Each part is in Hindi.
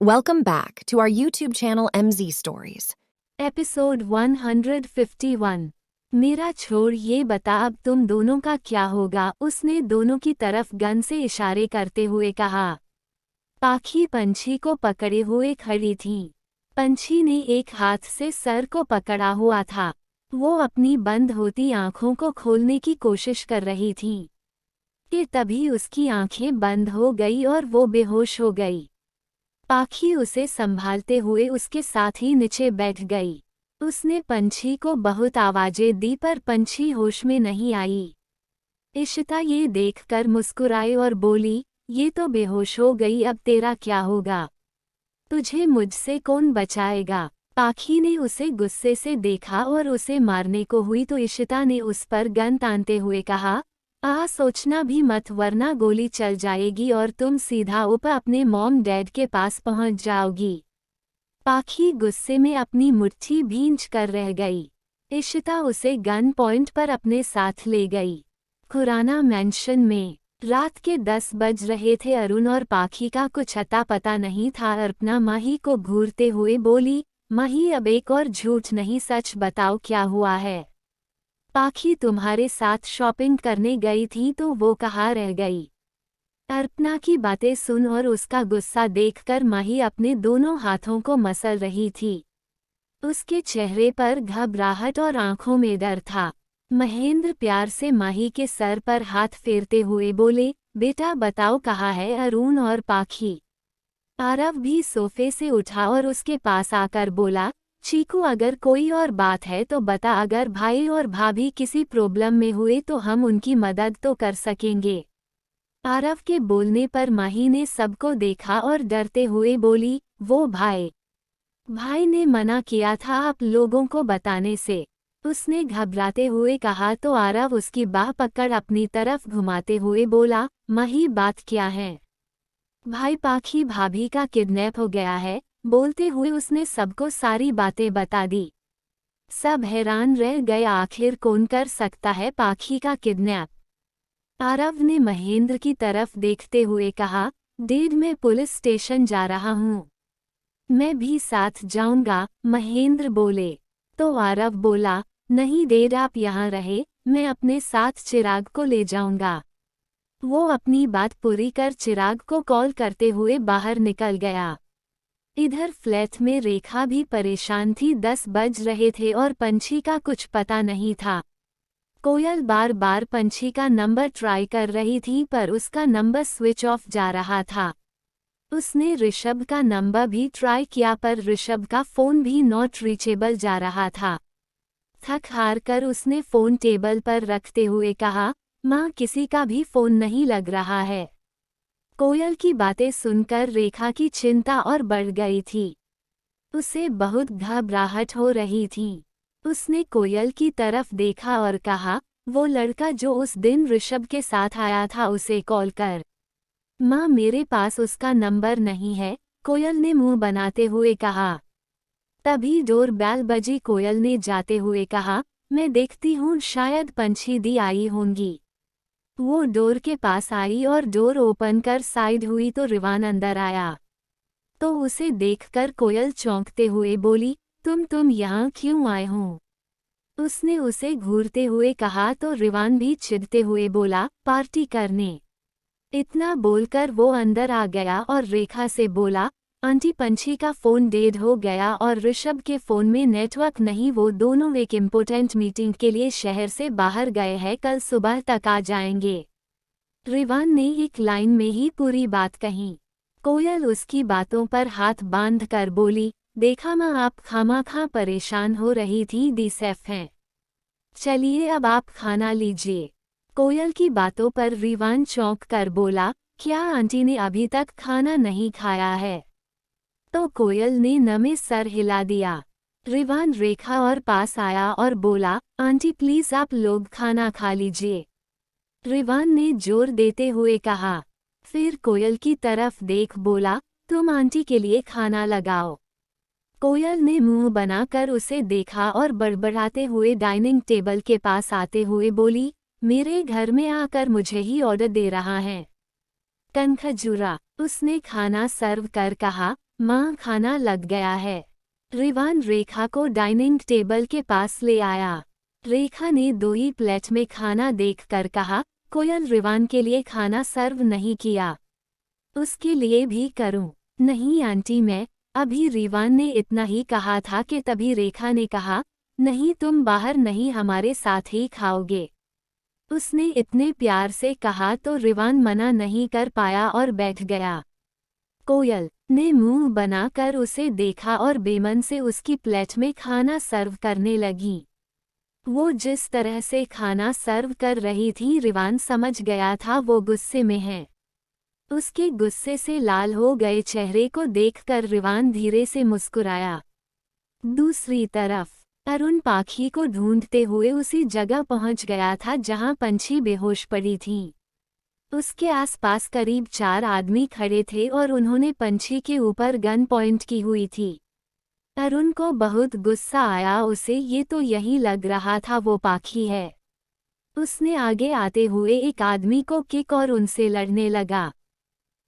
Welcome back to our YouTube channel MZ Stories. Episode 151। मेरा छोड़ ये बता अब तुम दोनों का क्या होगा, उसने दोनों की तरफ गन से इशारे करते हुए कहा। पाखी पंछी को पकड़े हुए खड़ी थी। पंछी ने एक हाथ से सर को पकड़ा हुआ था। वो अपनी बंद होती आंखों को खोलने की कोशिश कर रही थी कि तभी उसकी आंखें बंद हो गई और वो बेहोश हो गई। पाखी उसे संभालते हुए उसके साथ ही नीचे बैठ गई। उसने पंछी को बहुत आवाजें दी पर पंछी होश में नहीं आई। इशिता ये देखकर मुस्कुराई और बोली, ये तो बेहोश हो गई, अब तेरा क्या होगा? तुझे मुझसे कौन बचाएगा? पाखी ने उसे गुस्से से देखा और उसे मारने को हुई तो इशिता ने उस पर गन तानते हुए कहा, सोचना भी मत वरना गोली चल जाएगी और तुम सीधा ऊपर अपने मॉम डैड के पास पहुंच जाओगी। पाखी गुस्से में अपनी मुट्ठी भींच कर रह गई। इशिता उसे गन पॉइंट पर अपने साथ ले गई। खुराना मैंशन में रात के 10 बज रहे थे। अरुण और पाखी का कुछ अता पता नहीं था। अर्पणा माही को घूरते हुए बोली, माही अब एक और झूठ नहीं, सच बताओ क्या हुआ है? पाखी तुम्हारे साथ शॉपिंग करने गई थी तो वो कहाँ रह गई? अर्पणा की बातें सुन और उसका गुस्सा देखकर माही अपने दोनों हाथों को मसल रही थी। उसके चेहरे पर घबराहट और आंखों में डर था। महेंद्र प्यार से माही के सर पर हाथ फेरते हुए बोले, बेटा बताओ कहाँ है अरुण और पाखी? आरव भी सोफे से उठा और उसके पास आकर बोला, चीकू अगर कोई और बात है तो बता, अगर भाई और भाभी किसी प्रॉब्लम में हुए तो हम उनकी मदद तो कर सकेंगे। आरव के बोलने पर माही ने सबको देखा और डरते हुए बोली, वो भाई ने मना किया था आप लोगों को बताने से, उसने घबराते हुए कहा तो आरव उसकी बाह पकड़ अपनी तरफ घुमाते हुए बोला, माही बात क्या है? भाई पाखी भाभी का किडनैप हो गया है, बोलते हुए उसने सबको सारी बातें बता दी। सब हैरान रह गए, आखिर कौन कर सकता है पाखी का किडनैप? आरव ने महेंद्र की तरफ देखते हुए कहा, डैड मैं पुलिस स्टेशन जा रहा हूँ। मैं भी साथ जाऊंगा, महेंद्र बोले। तो आरव बोला, नहीं डैड आप यहाँ रहे, मैं अपने साथ चिराग को ले जाऊंगा। वो अपनी बात पूरी कर चिराग को कॉल करते हुए बाहर निकल गया। इधर फ्लैट में रेखा भी परेशान थी। 10 बज रहे थे और पंछी का कुछ पता नहीं था। कोयल बार बार पंछी का नंबर ट्राई कर रही थी पर उसका नंबर स्विच ऑफ जा रहा था। उसने ऋषभ का नंबर भी ट्राई किया पर ऋषभ का फ़ोन भी नॉट रीचेबल जा रहा था। थक हार कर उसने फ़ोन टेबल पर रखते हुए कहा, माँ किसी का भी फ़ोन नहीं लग रहा है। कोयल की बातें सुनकर रेखा की चिंता और बढ़ गई थी। उसे बहुत घबराहट हो रही थी। उसने कोयल की तरफ देखा और कहा, वो लड़का जो उस दिन ऋषभ के साथ आया था उसे कॉल कर। माँ मेरे पास उसका नंबर नहीं है, कोयल ने मुंह बनाते हुए कहा। तभी डोर बेल बजी। कोयल ने जाते हुए कहा, मैं देखती हूँ शायद पंछी दी आई होंगी। वो डोर के पास आई और डोर ओपन कर साइड हुई तो रिवान अंदर आया। तो उसे देखकर कोयल चौंकते हुए बोली, तुम यहाँ क्यों आए हो? उसने उसे घूरते हुए कहा तो रिवान भी चिढ़ते हुए बोला, पार्टी करने। इतना बोलकर वो अंदर आ गया और रेखा से बोला, आंटी पंछी का फ़ोन डेड हो गया और ऋषभ के फ़ोन में नेटवर्क नहीं, वो दोनों एक इम्पोर्टेंट मीटिंग के लिए शहर से बाहर गए हैं, कल सुबह तक आ जाएंगे। रिवान ने एक लाइन में ही पूरी बात कही। कोयल उसकी बातों पर हाथ बांध कर बोली, देखा माँ आप खामाखा परेशान हो रही थी, दी सेफ हैं। चलिए अब आप खाना लीजिए। कोयल की बातों पर रिवान चौंक कर बोला, क्या आंटी ने अभी तक खाना नहीं खाया है? तो कोयल ने नमे सर हिला दिया। रिवान रेखा और पास आया और बोला, आंटी प्लीज आप लोग खाना खा लीजिए। रिवान ने जोर देते हुए कहा। फिर कोयल की तरफ देख बोला, तुम आंटी के लिए खाना लगाओ। कोयल ने मुंह बनाकर उसे देखा और बड़बड़ाते हुए डाइनिंग टेबल के पास आते हुए बोली, मेरे घर में आकर मुझे ही ऑर्डर दे रहा है? कनखजूरा। उसने खाना सर्व कर कहा, माँ, खाना लग गया है। रिवान रेखा को डाइनिंग टेबल के पास ले आया। रेखा ने 2 ही प्लेट में खाना देखकर कहा, कोयल, रिवान के लिए खाना सर्व नहीं किया। उसके लिए भी करूं? नहीं आंटी, मैं अभी। रिवान ने इतना ही कहा था कि तभी रेखा ने कहा, नहीं, तुम बाहर नहीं, हमारे साथ ही खाओगे। उसने इतने प्यार से कहा तो रिवान मना नहीं कर पाया और बैठ गया। कोयल ने मुंह बनाकर उसे देखा और बेमन से उसकी प्लेट में खाना सर्व करने लगी। वो जिस तरह से खाना सर्व कर रही थी, रिवान समझ गया था वो गुस्से में है। उसके गुस्से से लाल हो गए चेहरे को देखकर रिवान धीरे से मुस्कुराया। दूसरी तरफ अरुण पाखी को ढूंढते हुए उसी जगह पहुंच गया था जहां पंछी बेहोश पड़ी थी। उसके आसपास करीब 4 आदमी खड़े थे और उन्होंने पंछी के ऊपर गन पॉइंट की हुई थी। अरुण को बहुत गुस्सा आया, उसे ये तो यही लग रहा था वो पाखी है। उसने आगे आते हुए एक आदमी को किक और उनसे लड़ने लगा।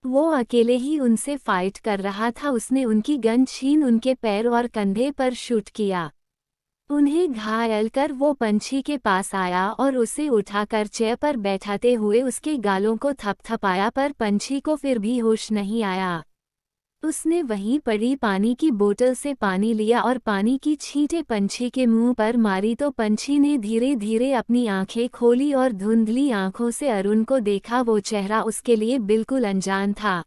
वो अकेले ही उनसे फाइट कर रहा था। उसने उनकी गन छीन उनके पैर और कंधे पर शूट किया। उन्हें घायल कर वो पंछी के पास आया और उसे उठाकर चेयर पर बैठाते हुए उसके गालों को थपथपाया, पर पंछी को फिर भी होश नहीं आया। उसने वहीं पड़ी पानी की बोतल से पानी लिया और पानी की छींटें पंछी के मुंह पर मारी तो पंछी ने धीरे धीरे अपनी आंखें खोली और धुंधली आंखों से अरुण को देखा। वो चेहरा उसके लिए बिल्कुल अनजान था।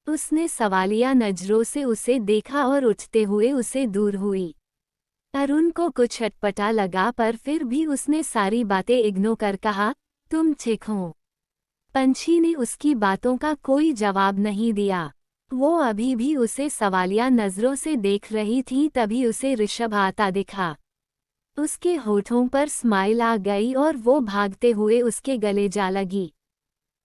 उसने सवालिया नजरों से उसे देखा और उठते हुए उसे दूर हुई। अरुण को कुछ अटपटा लगा, पर फिर भी उसने सारी बातें इग्नोर कर कहा, तुम ठीक हो? पंछी ने उसकी बातों का कोई जवाब नहीं दिया। वो अभी भी उसे सवालिया नजरों से देख रही थी। तभी उसे ऋषभ आता दिखा। उसके होठों पर स्माइल आ गई और वो भागते हुए उसके गले जा लगी।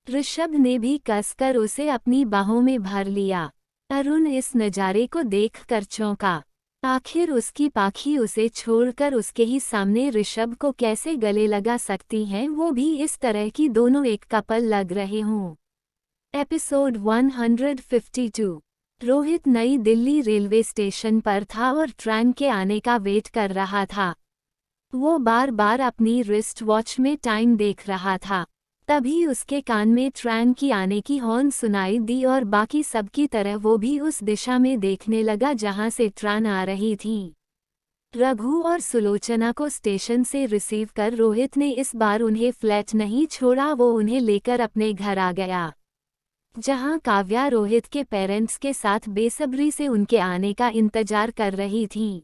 ऋषभ ने भी कसकर उसे अपनी बाहों में भर लिया। अरुण इस नज़ारे को देखकर चौंका। आखिर उसकी पाखी उसे छोड़कर उसके ही सामने ऋषभ को कैसे गले लगा सकती हैं, वो भी इस तरह की दोनों एक कपल लग रहे हों। एपिसोड 152। रोहित नई दिल्ली रेलवे स्टेशन पर था और ट्रेन के आने का वेट कर रहा था। वो बार बार अपनी रिस्ट वॉच में टाइम देख रहा था। तभी उसके कान में ट्रेन की आने की हॉर्न सुनाई दी और बाकी सबकी तरह वो भी उस दिशा में देखने लगा जहां से ट्रेन आ रही थी। रघु और सुलोचना को स्टेशन से रिसीव कर रोहित ने इस बार उन्हें फ्लैट नहीं छोड़ा, वो उन्हें लेकर अपने घर आ गया, जहां काव्या रोहित के पेरेंट्स के साथ बेसब्री से उनके आने का इंतजार कर रही थी।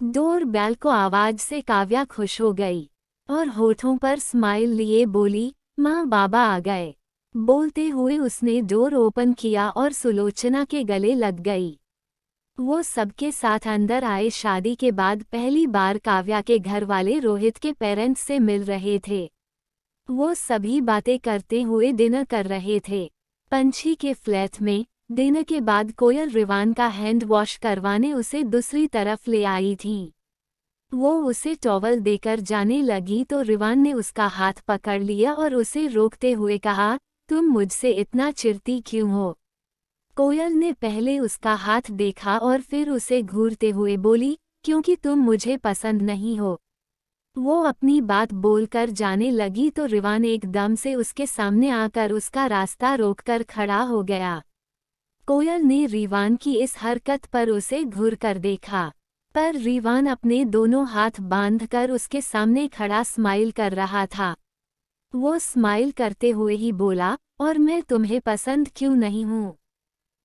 डोर बेल को आवाज से काव्या खुश हो गई और होठों पर स्माइल लिए बोली, माँ, बाबा आ गए। बोलते हुए उसने डोर ओपन किया और सुलोचना के गले लग गई। वो सबके साथ अंदर आए। शादी के बाद पहली बार काव्या के घर वाले रोहित के पेरेंट्स से मिल रहे थे। वो सभी बातें करते हुए डिनर कर रहे थे। पंछी के फ्लैट में डिनर के बाद कोयल रिवान का हैंड वॉश करवाने उसे दूसरी तरफ ले आई थी। वो उसे टॉवल देकर जाने लगी तो रिवान ने उसका हाथ पकड़ लिया और उसे रोकते हुए कहा, तुम मुझसे इतना चिढ़ती क्यों हो? कोयल ने पहले उसका हाथ देखा और फिर उसे घूरते हुए बोली, क्योंकि तुम मुझे पसंद नहीं हो। वो अपनी बात बोलकर जाने लगी तो रिवान एकदम से उसके सामने आकर उसका रास्ता रोककर खड़ा हो गया। कोयल ने रिवान की इस हरकत पर उसे घूरकर देखा, पर रिवान अपने दोनों हाथ बांधकर उसके सामने खड़ा स्माइल कर रहा था। वो स्माइल करते हुए ही बोला, और मैं तुम्हें पसंद क्यों नहीं हूँ?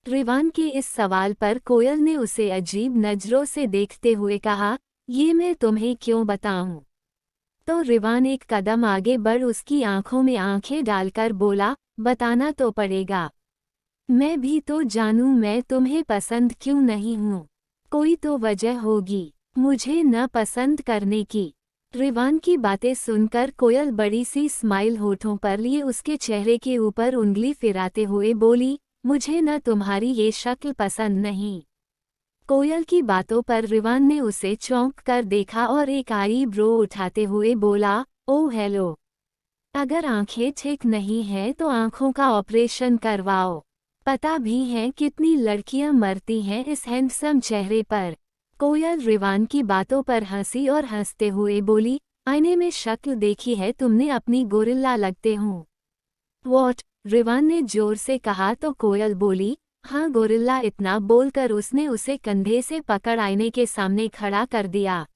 रिवान के इस सवाल पर कोयल ने उसे अजीब नजरों से देखते हुए कहा, ये मैं तुम्हें क्यों बताऊं? तो रिवान एक कदम आगे बढ़ उसकी आंखों में आंखें डालकर बोला, बताना तो पड़ेगा। मैं भी तो जानूं मैं तुम्हें पसंद क्यों नहीं हूँ। कोई तो वजह होगी मुझे न पसंद करने की। रिवान की बातें सुनकर कोयल बड़ी सी स्माइल होठों पर लिए उसके चेहरे के ऊपर उंगली फिराते हुए बोली, मुझे न तुम्हारी ये शक्ल पसंद नहीं। कोयल की बातों पर रिवान ने उसे चौंक कर देखा और एक आईब्रो उठाते हुए बोला, ओह हेलो, अगर आंखें ठीक नहीं हैं तो आंखों का ऑपरेशन करवाओ। पता भी है कितनी लड़कियां मरती हैं इस हैंडसम चेहरे पर। कोयल रिवान की बातों पर हंसी और हंसते हुए बोली, आईने में शक्ल देखी है तुमने, अपनी गोरिल्ला लगते हो। वॉट? रिवान ने जोर से कहा तो कोयल बोली, हाँ गोरिल्ला। इतना बोलकर उसने उसे कंधे से पकड़ आईने के सामने खड़ा कर दिया।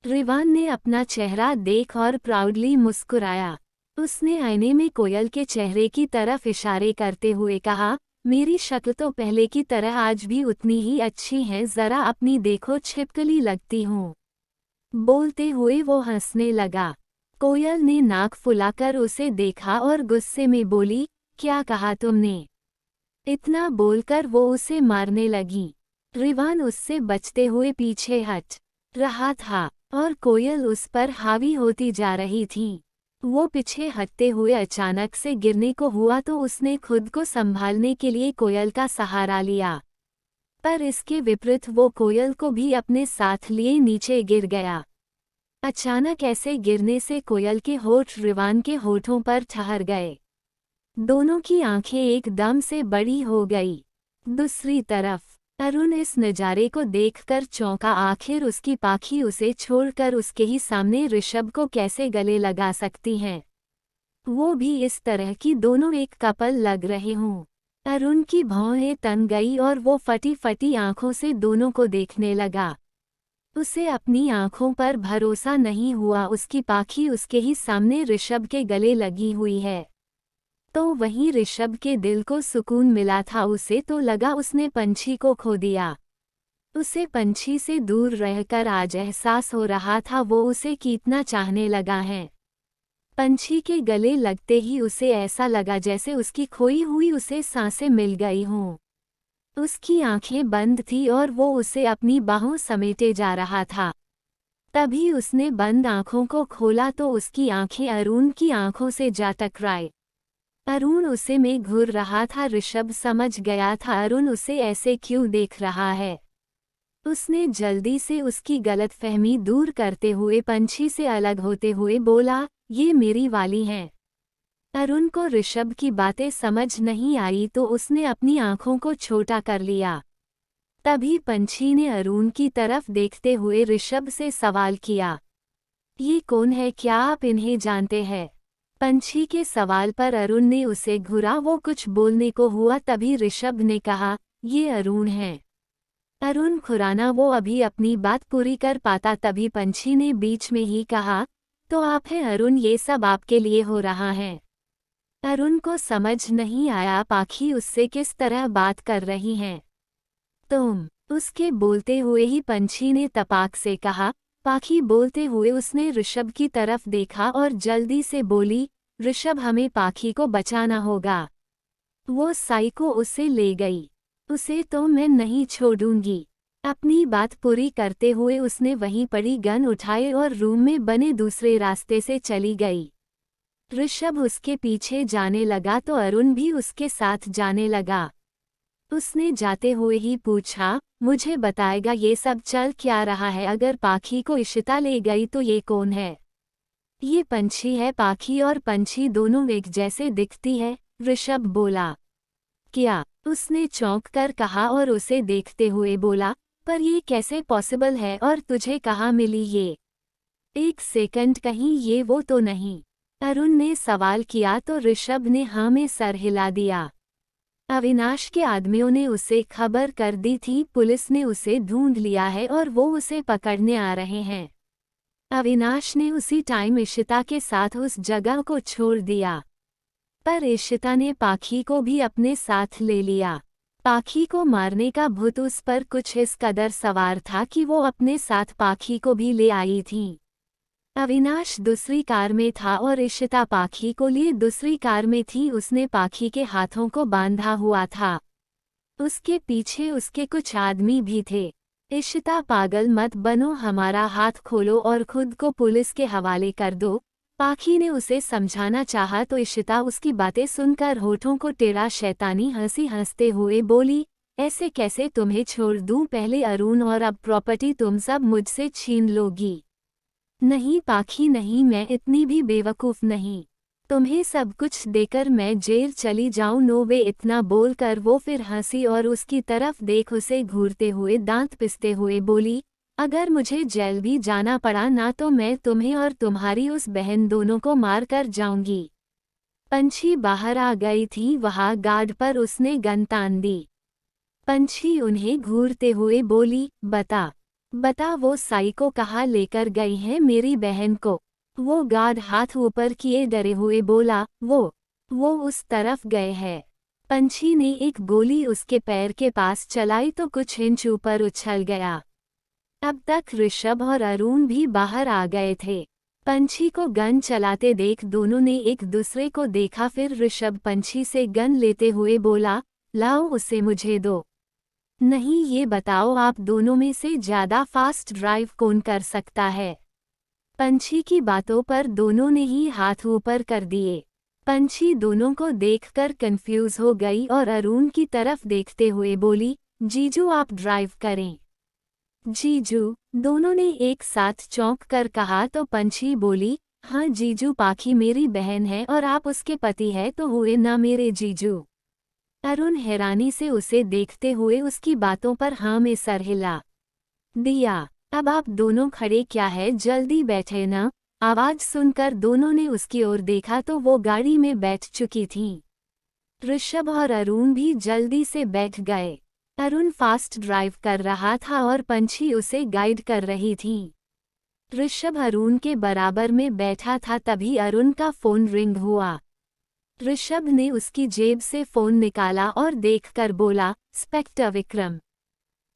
रिवान ने अपना चेहरा देख और प्राउडली मुस्कुराया। उसने आईने में कोयल के चेहरे की तरफ इशारे करते हुए कहा, मेरी शक्ल तो पहले की तरह आज भी उतनी ही अच्छी है, जरा अपनी देखो, छिपकली लगती हूँ। बोलते हुए वो हंसने लगा। कोयल ने नाक फुलाकर उसे देखा और गुस्से में बोली, क्या कहा तुमने? इतना बोलकर वो उसे मारने लगी। रिवान उससे बचते हुए पीछे हट रहा था और कोयल उस पर हावी होती जा रही थी। वो पीछे हटते हुए अचानक से गिरने को हुआ तो उसने खुद को संभालने के लिए कोयल का सहारा लिया, पर इसके विपरीत वो कोयल को भी अपने साथ लिए नीचे गिर गया। अचानक ऐसे गिरने से कोयल के होठ रिवान के होठों पर ठहर गए। दोनों की आंखें एकदम से बड़ी हो गई। दूसरी तरफ अरुण इस नज़ारे को देखकर चौंका। आखिर उसकी पाखी उसे छोड़कर उसके ही सामने ऋषभ को कैसे गले लगा सकती हैं, वो भी इस तरह की दोनों एक कपल लग रहे हों। अरुण की भौहें तन गई और वो फटी फटी आंखों से दोनों को देखने लगा। उसे अपनी आंखों पर भरोसा नहीं हुआ। उसकी पाखी उसके ही सामने ऋषभ के गले लगी हुई है। तो वहीं ऋषभ के दिल को सुकून मिला था। उसे तो लगा उसने पंछी को खो दिया। उसे पंछी से दूर रहकर आज एहसास हो रहा था वो उसे कितना चाहने लगा है। पंछी के गले लगते ही उसे ऐसा लगा जैसे उसकी खोई हुई उसे सांसें मिल गई हों। उसकी आंखें बंद थी और वो उसे अपनी बाहों समेटे जा रहा था। तभी उसने बंद आंखों को खोला तो उसकी आंखें अरुण की आंखों से जा टकराई। अरुण उसे में घूर रहा था। ऋषभ समझ गया था अरुण उसे ऐसे क्यों देख रहा है। उसने जल्दी से उसकी गलतफहमी दूर करते हुए पंछी से अलग होते हुए बोला, ये मेरी वाली हैं। अरुण को ऋषभ की बातें समझ नहीं आई तो उसने अपनी आंखों को छोटा कर लिया। तभी पंछी ने अरुण की तरफ देखते हुए ऋषभ से सवाल किया, ये कौन है, क्या आप इन्हें जानते हैं? पंछी के सवाल पर अरुण ने उसे घूरा। वो कुछ बोलने को हुआ तभी ऋषभ ने कहा, ये अरुण हैं। अरुण खुराना वो अभी अपनी बात पूरी कर पाता तभी पंछी ने बीच में ही कहा, तो आप हैं अरुण, ये सब आपके लिए हो रहा है। अरुण को समझ नहीं आया पाखी उससे किस तरह बात कर रही हैं। तुम? उसके बोलते हुए ही पंछी ने तपाक से कहा। पाखी बोलते हुए उसने ऋषभ की तरफ देखा और जल्दी से बोली, ऋषभ हमें पाखी को बचाना होगा। वो साइको उसे ले गई। उसे तो मैं नहीं छोड़ूंगी। अपनी बात पूरी करते हुए उसने वहीं पड़ी गन उठाए और रूम में बने दूसरे रास्ते से चली गई। ऋषभ उसके पीछे जाने लगा तो अरुण भी उसके साथ जाने लगा। उसने जाते हुए ही पूछा, मुझे बताएगा ये सब चल क्या रहा है? अगर पाखी को इशिता ले गई तो ये कौन है? ये पंछी है। पाखी और पंछी दोनों एक जैसे दिखती है, ऋषभ बोला। क्या? उसने चौंक कर कहा और उसे देखते हुए बोला, पर ये कैसे पॉसिबल है और तुझे कहाँ मिली ये? एक सेकंड, कहीं ये वो तो नहीं? अरुण ने सवाल किया तो ऋषभ ने हाँ में सर हिला दिया। अविनाश के आदमियों ने उसे खबर कर दी थी। पुलिस ने उसे ढूंढ लिया है और वो उसे पकड़ने आ रहे हैं। अविनाश ने उसी टाइम इशिता के साथ उस जगह को छोड़ दिया, पर इशिता ने पाखी को भी अपने साथ ले लिया। पाखी को मारने का भूत उस पर कुछ इस कदर सवार था कि वो अपने साथ पाखी को भी ले आई थी। अविनाश दूसरी कार में था और इशिता पाखी को लिए दूसरी कार में थी। उसने पाखी के हाथों को बांधा हुआ था। उसके पीछे उसके कुछ आदमी भी थे। इशिता पागल मत बनो, हमारा हाथ खोलो और खुद को पुलिस के हवाले कर दो। पाखी ने उसे समझाना चाहा तो इशिता उसकी बातें सुनकर होठों को टेढ़ा शैतानी हंसी हंसते हुए बोली, ऐसे कैसे तुम्हें छोड़ दूं? पहले अरुण और अब प्रॉपर्टी तुम सब मुझसे छीन लोगी। नहीं पाखी नहीं, मैं इतनी भी बेवकूफ़ नहीं। तुम्हें सब कुछ देकर मैं जेल चली जाऊं। नो वे। इतना बोलकर वो फिर हंसी और उसकी तरफ देख उसे घूरते हुए दांत पिसते हुए बोली, अगर मुझे जेल भी जाना पड़ा ना तो मैं तुम्हें और तुम्हारी उस बहन दोनों को मार कर जाऊंगी। पंछी बाहर आ गई थी। वहां गार्ड पर उसने गन तान दी। पंछी उन्हें घूरते हुए बोली, बता बता वो साइको कहाँ लेकर गई है मेरी बहन को। वो गार्ड हाथ ऊपर किए डरे हुए बोला, वो उस तरफ गए हैं। पंछी ने एक गोली उसके पैर के पास चलाई तो कुछ इंच ऊपर उछल गया। अब तक ऋषभ और अरुण भी बाहर आ गए थे। पंछी को गन चलाते देख दोनों ने एक दूसरे को देखा। फिर ऋषभ पंछी से गन लेते हुए बोला, लाओ उसे मुझे दो। नहीं, ये बताओ आप दोनों में से ज्यादा फास्ट ड्राइव कौन कर सकता है। पंछी की बातों पर दोनों ने ही हाथ ऊपर कर दिए। पंछी दोनों को देखकर कंफ्यूज हो गई और अरुण की तरफ देखते हुए बोली, जीजू आप ड्राइव करें। जीजू, दोनों ने एक साथ चौंक कर कहा तो पंछी बोली, हाँ जीजू, पाखी मेरी बहन है और आप उसके पति है तो हुए ना मेरे जीजू। अरुण हैरानी से उसे देखते हुए उसकी बातों पर हाँ में सर हिला दिया। अब आप दोनों खड़े क्या है, जल्दी बैठे ना। आवाज सुनकर दोनों ने उसकी ओर देखा तो वो गाड़ी में बैठ चुकी थीं। ऋषभ और अरुण भी जल्दी से बैठ गए। अरुण फास्ट ड्राइव कर रहा था और पंछी उसे गाइड कर रही थी। ऋषभ अरुण के बराबर में बैठा था। तभी अरुण का फोन रिंग हुआ। ऋषभ ने उसकी जेब से फोन निकाला और देखकर बोला, इंस्पेक्टर विक्रम।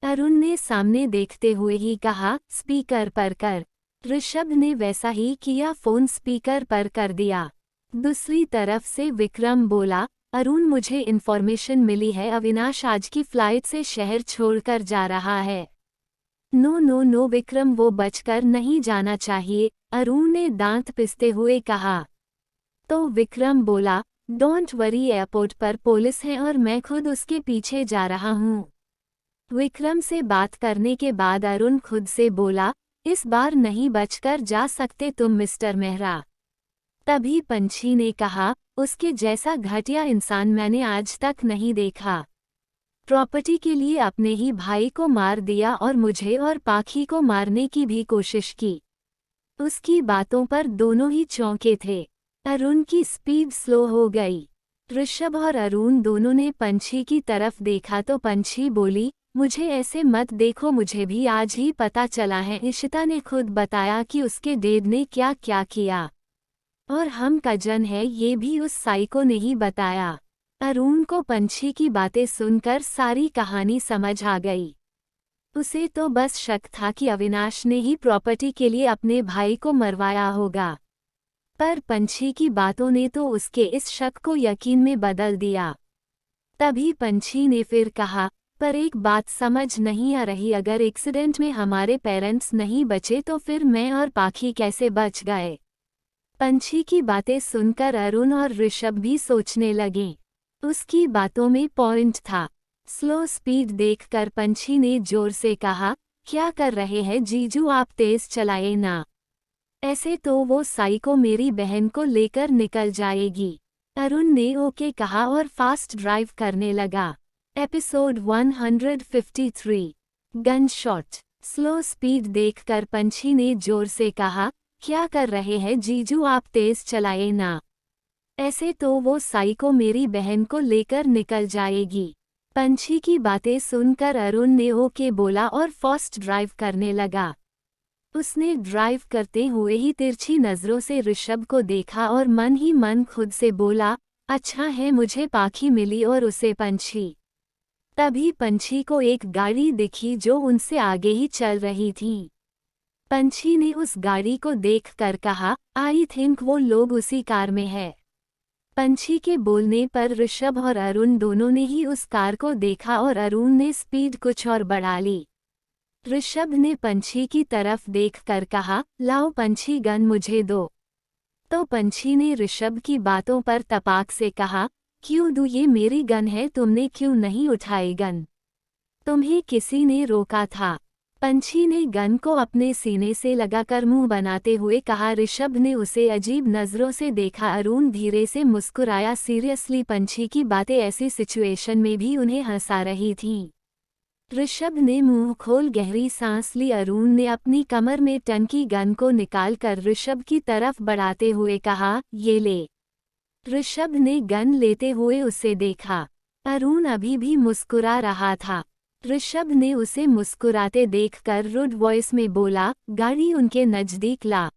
अरुण ने सामने देखते हुए ही कहा, स्पीकर पर कर। ऋषभ ने वैसा ही किया, फोन स्पीकर पर कर दिया। दूसरी तरफ से विक्रम बोला, अरुण मुझे इन्फॉर्मेशन मिली है अविनाश आज की फ्लाइट से शहर छोड़कर जा रहा है। नो नो नो विक्रम, वो बचकर नहीं जाना चाहिए, अरुण ने दांत पिसते हुए कहा। तो विक्रम बोला, डोंट वरी, एयरपोर्ट पर पुलिस है और मैं खुद उसके पीछे जा रहा हूँ। विक्रम से बात करने के बाद अरुण खुद से बोला, इस बार नहीं बचकर जा सकते तुम मिस्टर मेहरा। तभी पंछी ने कहा, उसके जैसा घटिया इंसान मैंने आज तक नहीं देखा। प्रॉपर्टी के लिए अपने ही भाई को मार दिया और मुझे और पाखी को मारने की भी कोशिश की। उसकी बातों पर दोनों ही चौंके थे। अरुण की स्पीड स्लो हो गई। ऋषभ और अरुण दोनों ने पंछी की तरफ देखा तो पंछी बोली, मुझे ऐसे मत देखो, मुझे भी आज ही पता चला है। इशिता ने खुद बताया कि उसके डैड ने क्या क्या किया और हम कजन है ये भी उस साइको ने ही बताया। अरुण को पंछी की बातें सुनकर सारी कहानी समझ आ गई। उसे तो बस शक था कि अविनाश ने ही प्रॉपर्टी के लिए अपने भाई को मरवाया होगा, पर पंछी की बातों ने तो उसके इस शक को यकीन में बदल दिया। तभी पंछी ने फिर कहा, पर एक बात समझ नहीं आ रही, अगर एक्सीडेंट में हमारे पेरेंट्स नहीं बचे तो फिर मैं और पाखी कैसे बच गए। पंछी की बातें सुनकर अरुण और ऋषभ भी सोचने लगे। उसकी बातों में पॉइंट था। स्लो स्पीड देखकर पंछी ने जोर से कहा, क्या कर रहे हैं जीजू, आप तेज चलाए ना, ऐसे तो वो साइको मेरी बहन को लेकर निकल जाएगी। अरुण ने ओके कहा और फास्ट ड्राइव करने लगा। Episode 153 gun shot. Slow speed देखकर पंछी ने जोर से कहा, क्या कर रहे हैं जीजू, आप तेज चलाए ना, ऐसे तो वो साइको मेरी बहन को लेकर निकल जाएगी। पंछी की बातें सुनकर अरुण ने ओके बोला और फास्ट ड्राइव करने लगा। उसने ड्राइव करते हुए ही तिरछी नजरों से ऋषभ को देखा और मन ही मन खुद से बोला, अच्छा है मुझे पाखी मिली और उसे पंछी। तभी पंछी को एक गाड़ी दिखी जो उनसे आगे ही चल रही थी। पंछी ने उस गाड़ी को देखकर कहा, आई थिंक वो लोग उसी कार में है। पंछी के बोलने पर ऋषभ और अरुण दोनों ने ही उस कार को देखा और अरुण ने स्पीड कुछ और बढ़ा ली। ऋषभ ने पंछी की तरफ देखकर कहा, लाओ पंछी गन मुझे दो। तो पंछी ने ऋषभ की बातों पर तपाक से कहा, क्यों दूं, ये मेरी गन है, तुमने क्यों नहीं उठाई गन, तुम्हें किसी ने रोका था। पंछी ने गन को अपने सीने से लगाकर मुंह बनाते हुए कहा। ऋषभ ने उसे अजीब नजरों से देखा। अरुण धीरे से मुस्कुराया। सीरियसली पंछी की बातें ऐसी सिचुएशन में भी उन्हें हंसा रही थीं। ऋषभ ने मुंह खोल गहरी सांस ली। अरुण ने अपनी कमर में टंकी गन को निकालकर ऋषभ की तरफ बढ़ाते हुए कहा, ये ले। ऋषभ ने गन लेते हुए उसे देखा। अरुण अभी भी मुस्कुरा रहा था। ऋषभ ने उसे मुस्कुराते देखकर रुड वॉइस में बोला, गाड़ी उनके नजदीक ला।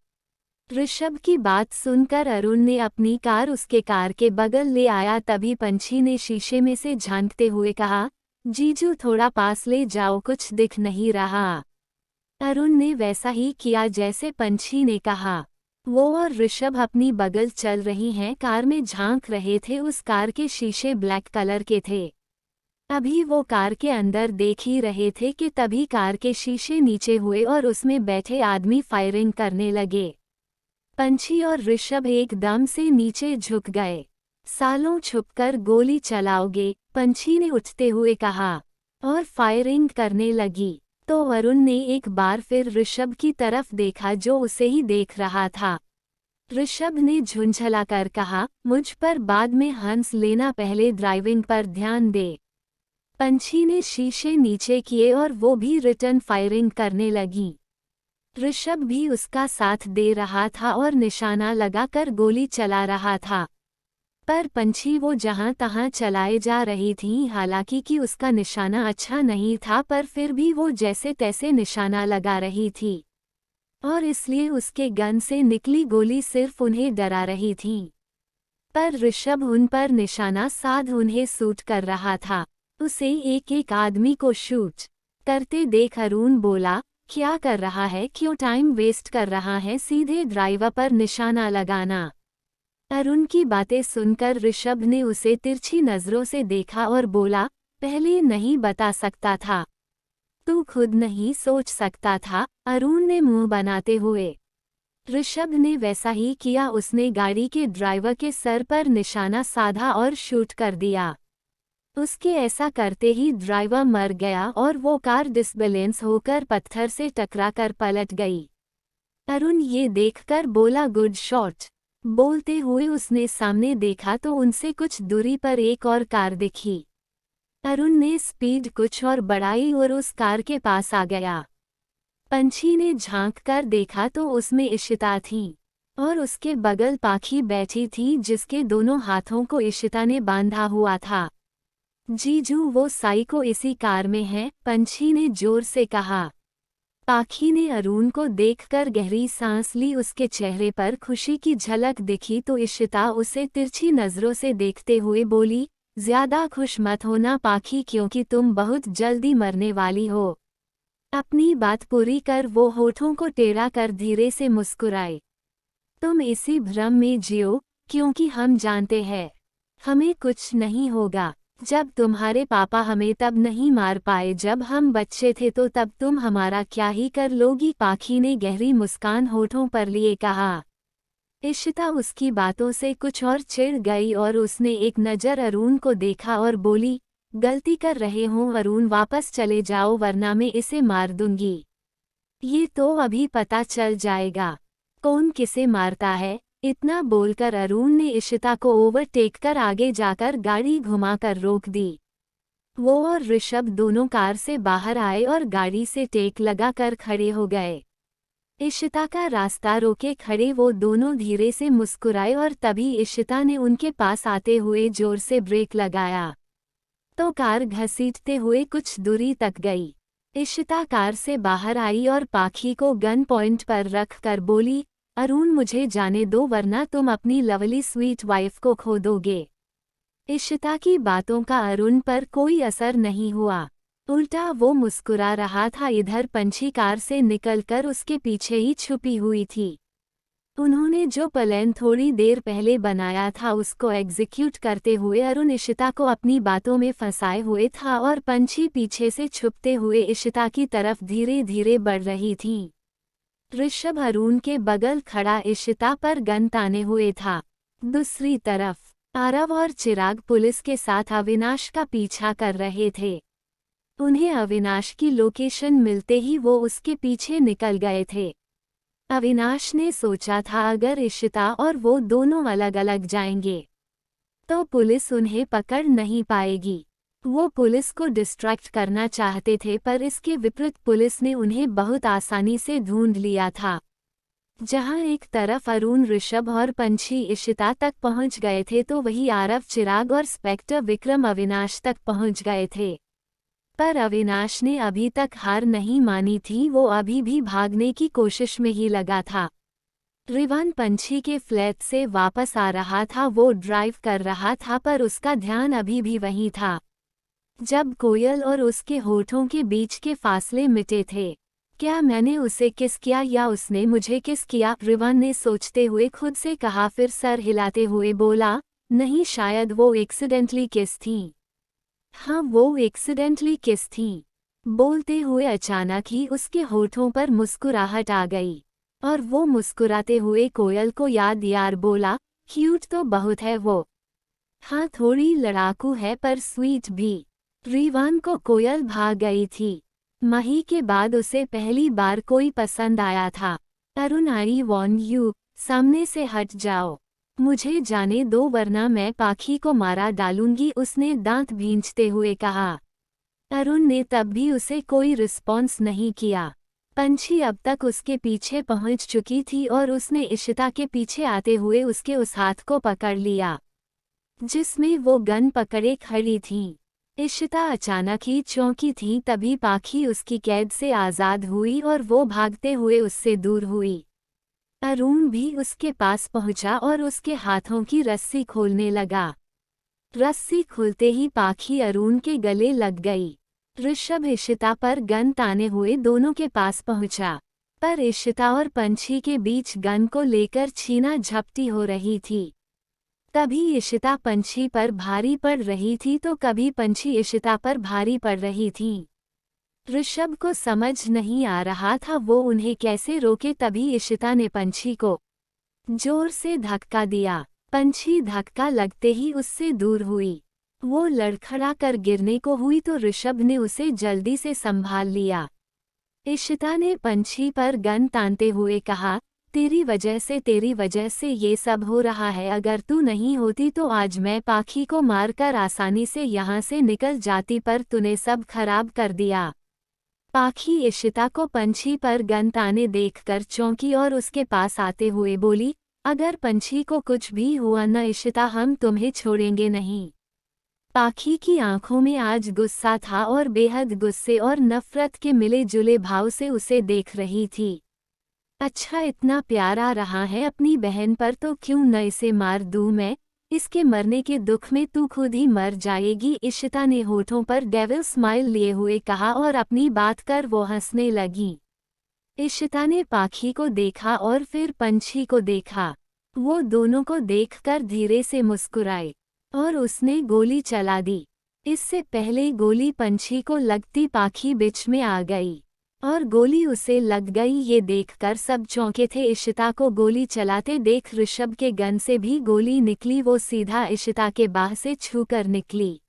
ऋषभ की बात सुनकर अरुण ने अपनी कार उसके कार के बगल ले आया। तभी पंछी ने शीशे में से झांकते हुए कहा, जीजू थोड़ा पास ले जाओ, कुछ दिख नहीं रहा। अरुण ने वैसा ही किया जैसे पंछी ने कहा। वो और ऋषभ अपनी बगल चल रही हैं। कार में झांक रहे थे। उस कार के शीशे ब्लैक कलर के थे। अभी वो कार के अंदर देख ही रहे थे कि तभी कार के शीशे नीचे हुए और उसमें बैठे आदमी फायरिंग करने लगे। पंछी और ऋषभ एकदम से नीचे झुक गए। सालों छुपकर गोली चलाओगे? पंछी ने उठते हुए कहा और फायरिंग करने लगी। तो अरुण ने एक बार फिर ऋषभ की तरफ देखा जो उसे ही देख रहा था। ऋषभ ने झुंझलाकर कहा, मुझ पर बाद में हंस लेना, पहले ड्राइविंग पर ध्यान दे। पंछी ने शीशे नीचे किए और वो भी रिटर्न फायरिंग करने लगी। ऋषभ भी उसका साथ दे रहा था और निशाना लगाकर गोली चला रहा था। पर पंछी वो जहां तहां चलाए जा रही थी। हालांकि कि उसका निशाना अच्छा नहीं था, पर फिर भी वो जैसे तैसे निशाना लगा रही थी और इसलिए उसके गन से निकली गोली सिर्फ उन्हें डरा रही थी। पर ऋषभ उन पर निशाना साध उन्हें शूट कर रहा था। उसे एक एक आदमी को शूट करते देख अरुण बोला, क्या कर रहा है, क्यों टाइम वेस्ट कर रहा है, सीधे ड्राइवर पर निशाना लगाना। अरुण की बातें सुनकर ऋषभ ने उसे तिरछी नजरों से देखा और बोला, पहले नहीं बता सकता था? तू खुद नहीं सोच सकता था? अरुण ने मुंह बनाते हुए। ऋषभ ने वैसा ही किया। उसने गाड़ी के ड्राइवर के सर पर निशाना साधा और शूट कर दिया। उसके ऐसा करते ही ड्राइवर मर गया और वो कार डिसबैलेंस होकर पत्थर से टकराकर पलट गई। अरुण ये देखकर बोला, गुड शॉट। बोलते हुए उसने सामने देखा तो उनसे कुछ दूरी पर एक और कार दिखी। अरुण ने स्पीड कुछ और बढ़ाई और उस कार के पास आ गया। पंछी ने झांक कर देखा तो उसमें इशिता थी और उसके बगल पाखी बैठी थी जिसके दोनों हाथों को इशिता ने बांधा हुआ था। जीजू वो साइको इसी कार में है, पंछी ने जोर से कहा। पाखी ने अरुण को देखकर गहरी सांस ली। उसके चेहरे पर खुशी की झलक दिखी तो इशिता उसे तिरछी नजरों से देखते हुए बोली, ज्यादा खुश मत होना पाखी, क्योंकि तुम बहुत जल्दी मरने वाली हो। अपनी बात पूरी कर वो होठों को टेढ़ा कर धीरे से मुस्कुराए। तुम इसी भ्रम में जियो, क्योंकि हम जानते हैं हमें कुछ नहीं होगा। जब तुम्हारे पापा हमें तब नहीं मार पाए जब हम बच्चे थे, तो तब तुम हमारा क्या ही कर लोगी। पाखी ने गहरी मुस्कान होठों पर लिए कहा। इशिता उसकी बातों से कुछ और चिढ़ गई और उसने एक नज़र अरुण को देखा और बोली, गलती कर रहे हो अरुण, वापस चले जाओ वरना मैं इसे मार दूंगी। ये तो अभी पता चल जाएगा कौन किसे मारता है। इतना बोलकर अरुण ने इशिता को ओवरटेक कर आगे जाकर गाड़ी घुमाकर रोक दी। वो और ऋषभ दोनों कार से बाहर आए और गाड़ी से टेक लगाकर खड़े हो गए। इशिता का रास्ता रोके खड़े वो दोनों धीरे से मुस्कुराए और तभी इशिता ने उनके पास आते हुए जोर से ब्रेक लगाया तो कार घसीटते हुए कुछ दूरी तक गई। इशिता कार से बाहर आई और पाखी को गन पॉइंट पर रख कर बोली, अरुण मुझे जाने दो वरना तुम अपनी लवली स्वीट वाइफ को खो दोगे। इशिता की बातों का अरुण पर कोई असर नहीं हुआ, उल्टा वो मुस्कुरा रहा था। इधर पंछी कार से निकलकर उसके पीछे ही छुपी हुई थी। उन्होंने जो प्लान थोड़ी देर पहले बनाया था उसको एग्जीक्यूट करते हुए अरुण इशिता को अपनी बातों में फंसाए हुए था और पंछी पीछे से छुपते हुए इशिता की तरफ धीरे धीरे बढ़ रही थी। ऋषभ अरुण के बगल खड़ा इशिता पर गन ताने हुए था। दूसरी तरफ आरव और चिराग पुलिस के साथ अविनाश का पीछा कर रहे थे। उन्हें अविनाश की लोकेशन मिलते ही वो उसके पीछे निकल गए थे। अविनाश ने सोचा था अगर इशिता और वो दोनों अलग अलग जाएंगे तो पुलिस उन्हें पकड़ नहीं पाएगी। वो पुलिस को डिस्ट्रैक्ट करना चाहते थे, पर इसके विपरीत पुलिस ने उन्हें बहुत आसानी से ढूंढ लिया था। जहां एक तरफ अरुण, ऋषभ और पंछी इशिता तक पहुंच गए थे तो वहीं आरव, चिराग और इंस्पेक्टर विक्रम अविनाश तक पहुंच गए थे। पर अविनाश ने अभी तक हार नहीं मानी थी, वो अभी भी भागने की कोशिश में ही लगा था। रिवान पंछी के फ्लैट से वापस आ रहा था, वो ड्राइव कर रहा था पर उसका ध्यान अभी भी वहीं था जब कोयल और उसके होठों के बीच के फासले मिटे थे। क्या मैंने उसे किस किया या उसने मुझे किस किया, रिवान ने सोचते हुए खुद से कहा, फिर सर हिलाते हुए बोला, नहीं, शायद वो एक्सीडेंटली किस थी। हाँ, वो एक्सीडेंटली किस थी। बोलते हुए अचानक ही उसके होठों पर मुस्कुराहट आ गई और वो मुस्कुराते हुए कोयल को यार बोला, क्यूट तो बहुत है वो। हाँ, थोड़ी लड़ाकू है पर स्वीट भी। रिवान को कोयल भाग गई थी। मही के बाद उसे पहली बार कोई पसंद आया था। अरुण, आई वॉर्न यू, सामने से हट जाओ, मुझे जाने दो वरना मैं पाखी को मारा डालूंगी, उसने दांत भींचते हुए कहा। अरुण ने तब भी उसे कोई रिस्पॉन्स नहीं किया। पंछी अब तक उसके पीछे पहुंच चुकी थी और उसने इशिता के पीछे आते हुए उसके उस हाथ को पकड़ लिया जिसमें वो गन पकड़े खड़ी थी। इशिता अचानक ही चौंकी थी, तभी पाखी उसकी कैद से आज़ाद हुई और वो भागते हुए उससे दूर हुई। अरुण भी उसके पास पहुंचा और उसके हाथों की रस्सी खोलने लगा। रस्सी खुलते ही पाखी अरुण के गले लग गई। ऋषभ इशिता पर गन ताने हुए दोनों के पास पहुंचा, पर इशिता और पंछी के बीच गन को लेकर छीना झपटी हो रही थी। कभी इशिता पंछी पर भारी पड़ रही थी तो कभी पंछी इशिता पर भारी पड़ रही थी। ऋषभ को समझ नहीं आ रहा था वो उन्हें कैसे रोके, तभी इशिता ने पंछी को जोर से धक्का दिया। पंछी धक्का लगते ही उससे दूर हुई। वो लड़खड़ा कर गिरने को हुई तो ऋषभ ने उसे जल्दी से संभाल लिया। इशिता ने पंछी पर गन तानते हुए कहा, तेरी वजह से ये सब हो रहा है, अगर तू नहीं होती तो आज मैं पाखी को मारकर आसानी से यहाँ से निकल जाती, पर तूने सब खराब कर दिया। पाखी इशिता को पंछी पर गन ताने देखकर चौंकी और उसके पास आते हुए बोली, अगर पंछी को कुछ भी हुआ न इशिता, हम तुम्हें छोड़ेंगे नहीं। पाखी की आंखों में आज गुस्सा था और बेहद गुस्से और नफरत के मिले जुले भाव से उसे देख रही थी। अच्छा, इतना प्यार आ रहा है अपनी बहन पर तो क्यों न इसे मार दूं मैं, इसके मरने के दुख में तू खुद ही मर जाएगी, इशिता ने होठों पर डेविल स्माइल लिए हुए कहा और अपनी बात कर वो हंसने लगी। इशिता ने पाखी को देखा और फिर पंछी को देखा। वो दोनों को देखकर धीरे से मुस्कुराए और उसने गोली चला दी। इससे पहले गोली पंछी को लगती पाखी बीच में आ गई और गोली उसे लग गई। ये देखकर सब चौंके थे। इशिता को गोली चलाते देख ऋषभ के गन से भी गोली निकली, वो सीधा इशिता के बाह से छूकर निकली।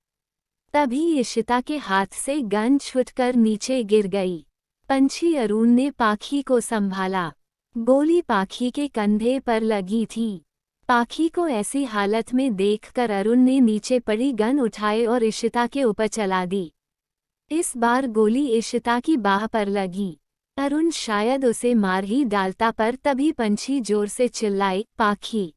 तभी इशिता के हाथ से गन छुटकर नीचे गिर गई। पंछी अरुण ने पाखी को संभाला। गोली पाखी के कंधे पर लगी थी। पाखी को ऐसी हालत में देखकर अरुण ने नीचे पड़ी गन उठाए और इशिता के ऊपर चला दी। इस बार गोली इशिता की बाह पर लगी। अरुण शायद उसे मार ही डालता, पर तभी पंछी जोर से चिल्लाए, पाखी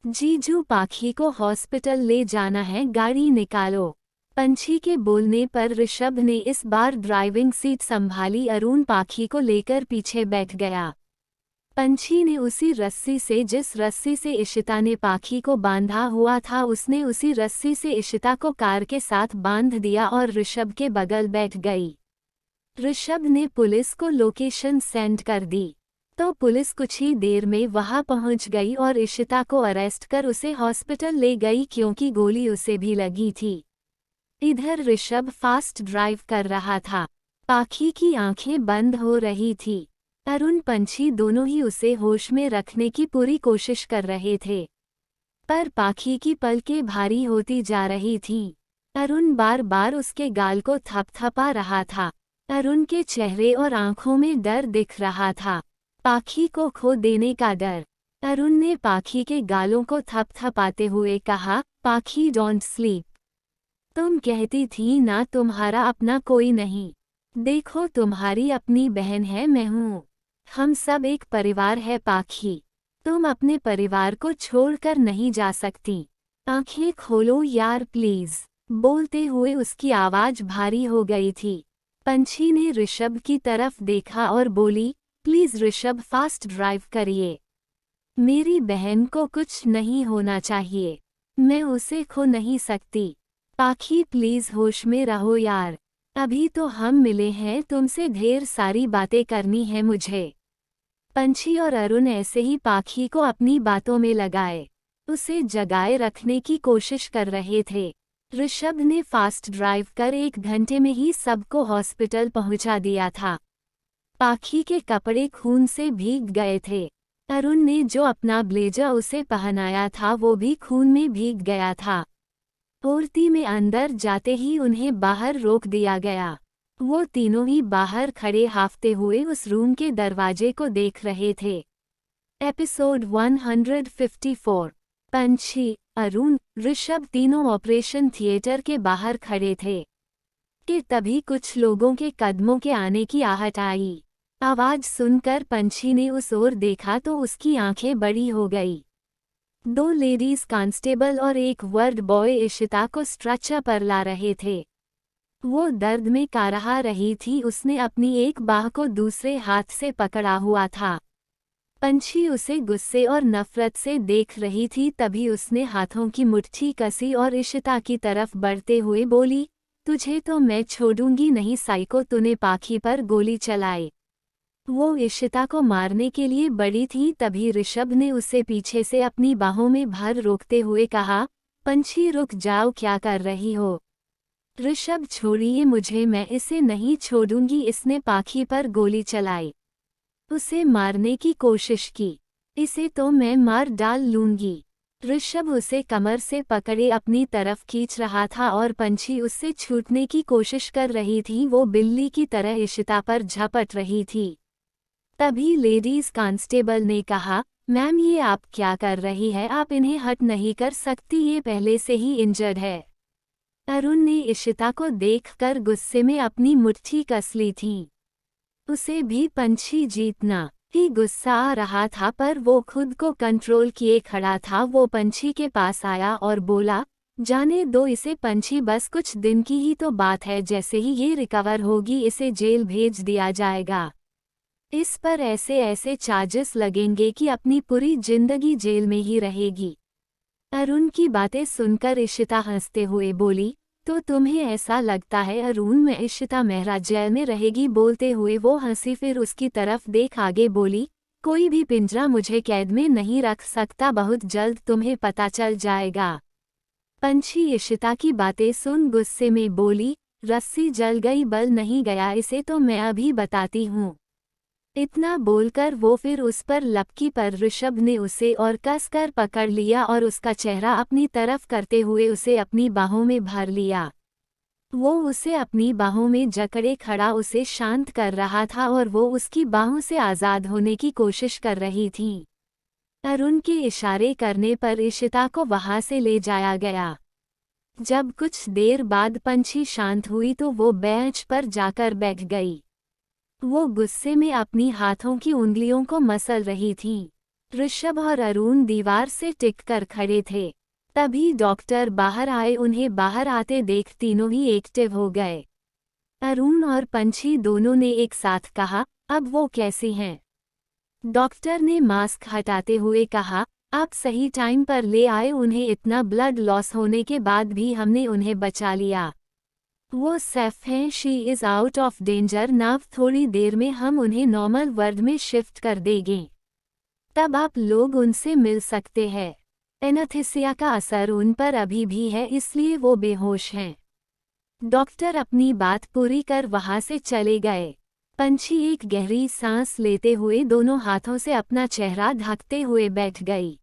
जीजू, पाखी को हॉस्पिटल ले जाना है, गाड़ी निकालो। पंछी के बोलने पर ऋषभ ने इस बार ड्राइविंग सीट संभाली। अरुण पाखी को लेकर पीछे बैठ गया। पंछी ने उसी रस्सी से, जिस रस्सी से इशिता ने पाखी को बांधा हुआ था, उसने उसी रस्सी से इशिता को कार के साथ बांध दिया और ऋषभ के बगल बैठ गई। ऋषभ ने पुलिस को लोकेशन सेंड कर दी तो पुलिस कुछ ही देर में वहां पहुंच गई और इशिता को अरेस्ट कर उसे हॉस्पिटल ले गई क्योंकि गोली उसे भी लगी थी। इधर ऋषभ फास्ट ड्राइव कर रहा था। पाखी की आंखें बंद हो रही थी। अरुण, पंछी दोनों ही उसे होश में रखने की पूरी कोशिश कर रहे थे, पर पाखी की पलकें भारी होती जा रही थीं। अरुण बार बार उसके गाल को थपथपा रहा था। अरुण के चेहरे और आंखों में डर दिख रहा था, पाखी को खो देने का डर। अरुण ने पाखी के गालों को थपथपाते हुए कहा, पाखी डोंट स्लीप। तुम कहती थी ना तुम्हारा अपना कोई नहीं। देखो तुम्हारी अपनी बहन है मैं हूँ। हम सब एक परिवार है पाखी। तुम अपने परिवार को छोड़कर नहीं जा सकती। आंखें खोलो यार प्लीज। बोलते हुए उसकी आवाज भारी हो गई थी। पंछी ने ऋषभ की तरफ देखा और बोली, प्लीज ऋषभ फास्ट ड्राइव करिए। मेरी बहन को कुछ नहीं होना चाहिए। मैं उसे खो नहीं सकती। पाखी प्लीज होश में रहो यार। अभी तो हम मिले हैं, तुमसे ढेर सारी बातें करनी है मुझे। पंछी और अरुण ऐसे ही पाखी को अपनी बातों में लगाए, उसे जगाए रखने की कोशिश कर रहे थे। ऋषभ ने फास्ट ड्राइव कर 1 घंटे में ही सबको हॉस्पिटल पहुंचा दिया था। पाखी के कपड़े खून से भीग गए थे। अरुण ने जो अपना ब्लेजर उसे पहनाया था वो भी खून में भीग गया था। मूर्ति में अंदर जाते ही उन्हें बाहर रोक दिया गया। वो तीनों ही बाहर खड़े हाफते हुए उस रूम के दरवाजे को देख रहे थे। एपिसोड 154। पंछी, अरुण, ऋषभ तीनों ऑपरेशन थिएटर के बाहर खड़े थे कि तभी कुछ लोगों के कदमों के आने की आहट आई। आवाज सुनकर पंछी ने उस ओर देखा तो उसकी आंखें बड़ी हो गई। 2 लेडीज कांस्टेबल और एक वर्ड बॉय इशिता को स्ट्रेचर पर ला रहे थे। वो दर्द में कराह रही थी। उसने अपनी एक बाह को दूसरे हाथ से पकड़ा हुआ था। पंछी उसे गुस्से और नफरत से देख रही थी। तभी उसने हाथों की मुट्ठी कसी और इशिता की तरफ बढ़ते हुए बोली, तुझे तो मैं छोड़ूंगी नहीं साइको, तूने पाखी पर गोली चलाई। वो इशिता को मारने के लिए बढ़ी थी। तभी ऋषभ ने उसे पीछे से अपनी बाहों में भर रोकते हुए कहा, पंछी रुक जाओ, क्या कर रही हो? ऋषभ छोड़िए मुझे, मैं इसे नहीं छोड़ूंगी। इसने पाखी पर गोली चलाई, उसे मारने की कोशिश की। इसे तो मैं मार डाल लूंगी। ऋषभ उसे कमर से पकड़े अपनी तरफ खींच रहा था और पंछी उससे छूटने की कोशिश कर रही थी। वो बिल्ली की तरह इशिता पर झपट रही थी। तभी लेडीज कांस्टेबल ने कहा, मैम ये आप क्या कर रही है? आप इन्हें हट नहीं कर सकती, ये पहले से ही इंजर्ड है। अरुण ने इशिता को देखकर गुस्से में अपनी मुट्ठी कस ली थी। उसे भी पंछी जीतना ही गुस्सा आ रहा था, पर वो खुद को कंट्रोल किए खड़ा था। वो पंछी के पास आया और बोला, जाने दो इसे पंछी, बस कुछ दिन की ही तो बात है। जैसे ही ये रिकवर होगी इसे जेल भेज दिया जाएगा। इस पर ऐसे ऐसे चार्जेस लगेंगे कि अपनी पूरी जिंदगी जेल में ही रहेगी। अरुण की बातें सुनकर इशिता हंसते हुए बोली, तो तुम्हें ऐसा लगता है अरुण में इशिता मेहरा जेल में रहेगी? बोलते हुए वो हंसी, फिर उसकी तरफ देख आगे बोली, कोई भी पिंजरा मुझे कैद में नहीं रख सकता, बहुत जल्द तुम्हें पता चल जाएगा। पंछी इशिता की बातें सुन गुस्से में बोली, रस्सी जल गई बल नहीं गया, इसे तो मैं अभी बताती हूँ। इतना बोलकर वो फिर उस पर लपकी, पर ऋषभ ने उसे और कसकर पकड़ लिया और उसका चेहरा अपनी तरफ करते हुए उसे अपनी बाहों में भर लिया। वो उसे अपनी बाहों में जकड़े खड़ा उसे शांत कर रहा था और वो उसकी बाहों से आज़ाद होने की कोशिश कर रही थी। अरुण के इशारे करने पर इशिता को वहां से ले जाया गया। जब कुछ देर बाद पंछी शांत हुई तो वो बेंच पर जाकर बैठ गई। वो गुस्से में अपनी हाथों की उंगलियों को मसल रही थी। ऋषभ और अरुण दीवार से टिककर खड़े थे। तभी डॉक्टर बाहर आए। उन्हें बाहर आते देख तीनों ही एक्टिव हो गए। अरुण और पंछी दोनों ने एक साथ कहा, अब वो कैसी हैं? डॉक्टर ने मास्क हटाते हुए कहा, आप सही टाइम पर ले आए। उन्हें इतना ब्लड लॉस होने के बाद भी हमने उन्हें बचा लिया। वो सेफ हैं, she is out of danger now. थोड़ी देर में हम उन्हें नॉर्मल वार्ड में शिफ्ट कर देंगे, तब आप लोग उनसे मिल सकते हैं। एनेस्थीसिया का असर उन पर अभी भी है, इसलिए वो बेहोश हैं। डॉक्टर अपनी बात पूरी कर वहां से चले गए। पंछी एक गहरी सांस लेते हुए दोनों हाथों से अपना चेहरा ढकते हुए बैठ गई।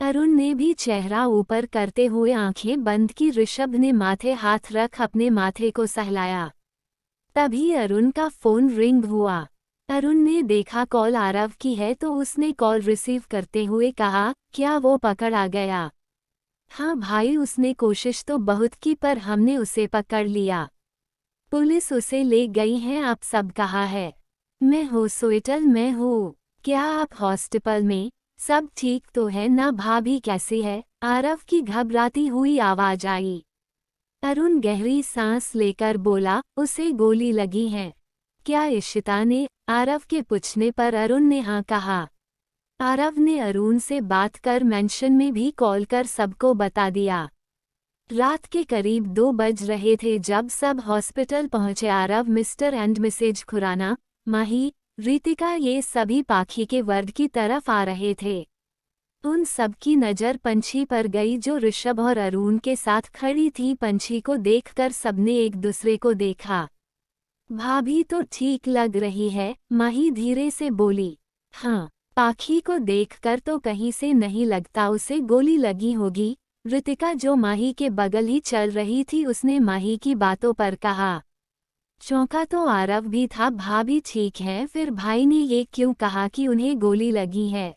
अरुण ने भी चेहरा ऊपर करते हुए आंखें बंद की। ऋषभ ने माथे हाथ रख अपने माथे को सहलाया। तभी अरुण का फोन रिंग हुआ। अरुण ने देखा कॉल आरव की है तो उसने कॉल रिसीव करते हुए कहा, क्या वो पकड़ आ गया? हाँ भाई, उसने कोशिश तो बहुत की पर हमने उसे पकड़ लिया। पुलिस उसे ले गई है। आप सब कहाँ है? मैं हॉस्पिटल में हूँ। क्या आप हॉस्पिटल में? सब ठीक तो है ना? भाभी कैसी है? आरव की घबराती हुई आवाज आई। अरुण गहरी सांस लेकर बोला, उसे गोली लगी है। क्या इशिता ने? आरव के पूछने पर अरुण ने हाँ कहा। आरव ने अरुण से बात कर मेंशन में भी कॉल कर सबको बता दिया। रात के करीब 2 बज रहे थे जब सब हॉस्पिटल पहुंचे। Aarav, mister and missus Khurana, Mahi, Ritika ये सभी पाखी के वार्ड की तरफ आ रहे थे। उन सबकी नज़र पंछी पर गई जो ऋषभ और अरुण के साथ खड़ी थी। पंछी को देखकर सबने एक दूसरे को देखा। भाभी तो ठीक लग रही है, माही धीरे से बोली। हाँ, पाखी को देखकर तो कहीं से नहीं लगता उसे गोली लगी होगी। रितिका जो माही के बगल ही चल रही थी उसने माही की बातों पर कहा। चौंका तो आरव भी था। भाभी ठीक है, फिर भाई ने ये क्यों कहा कि उन्हें गोली लगी है?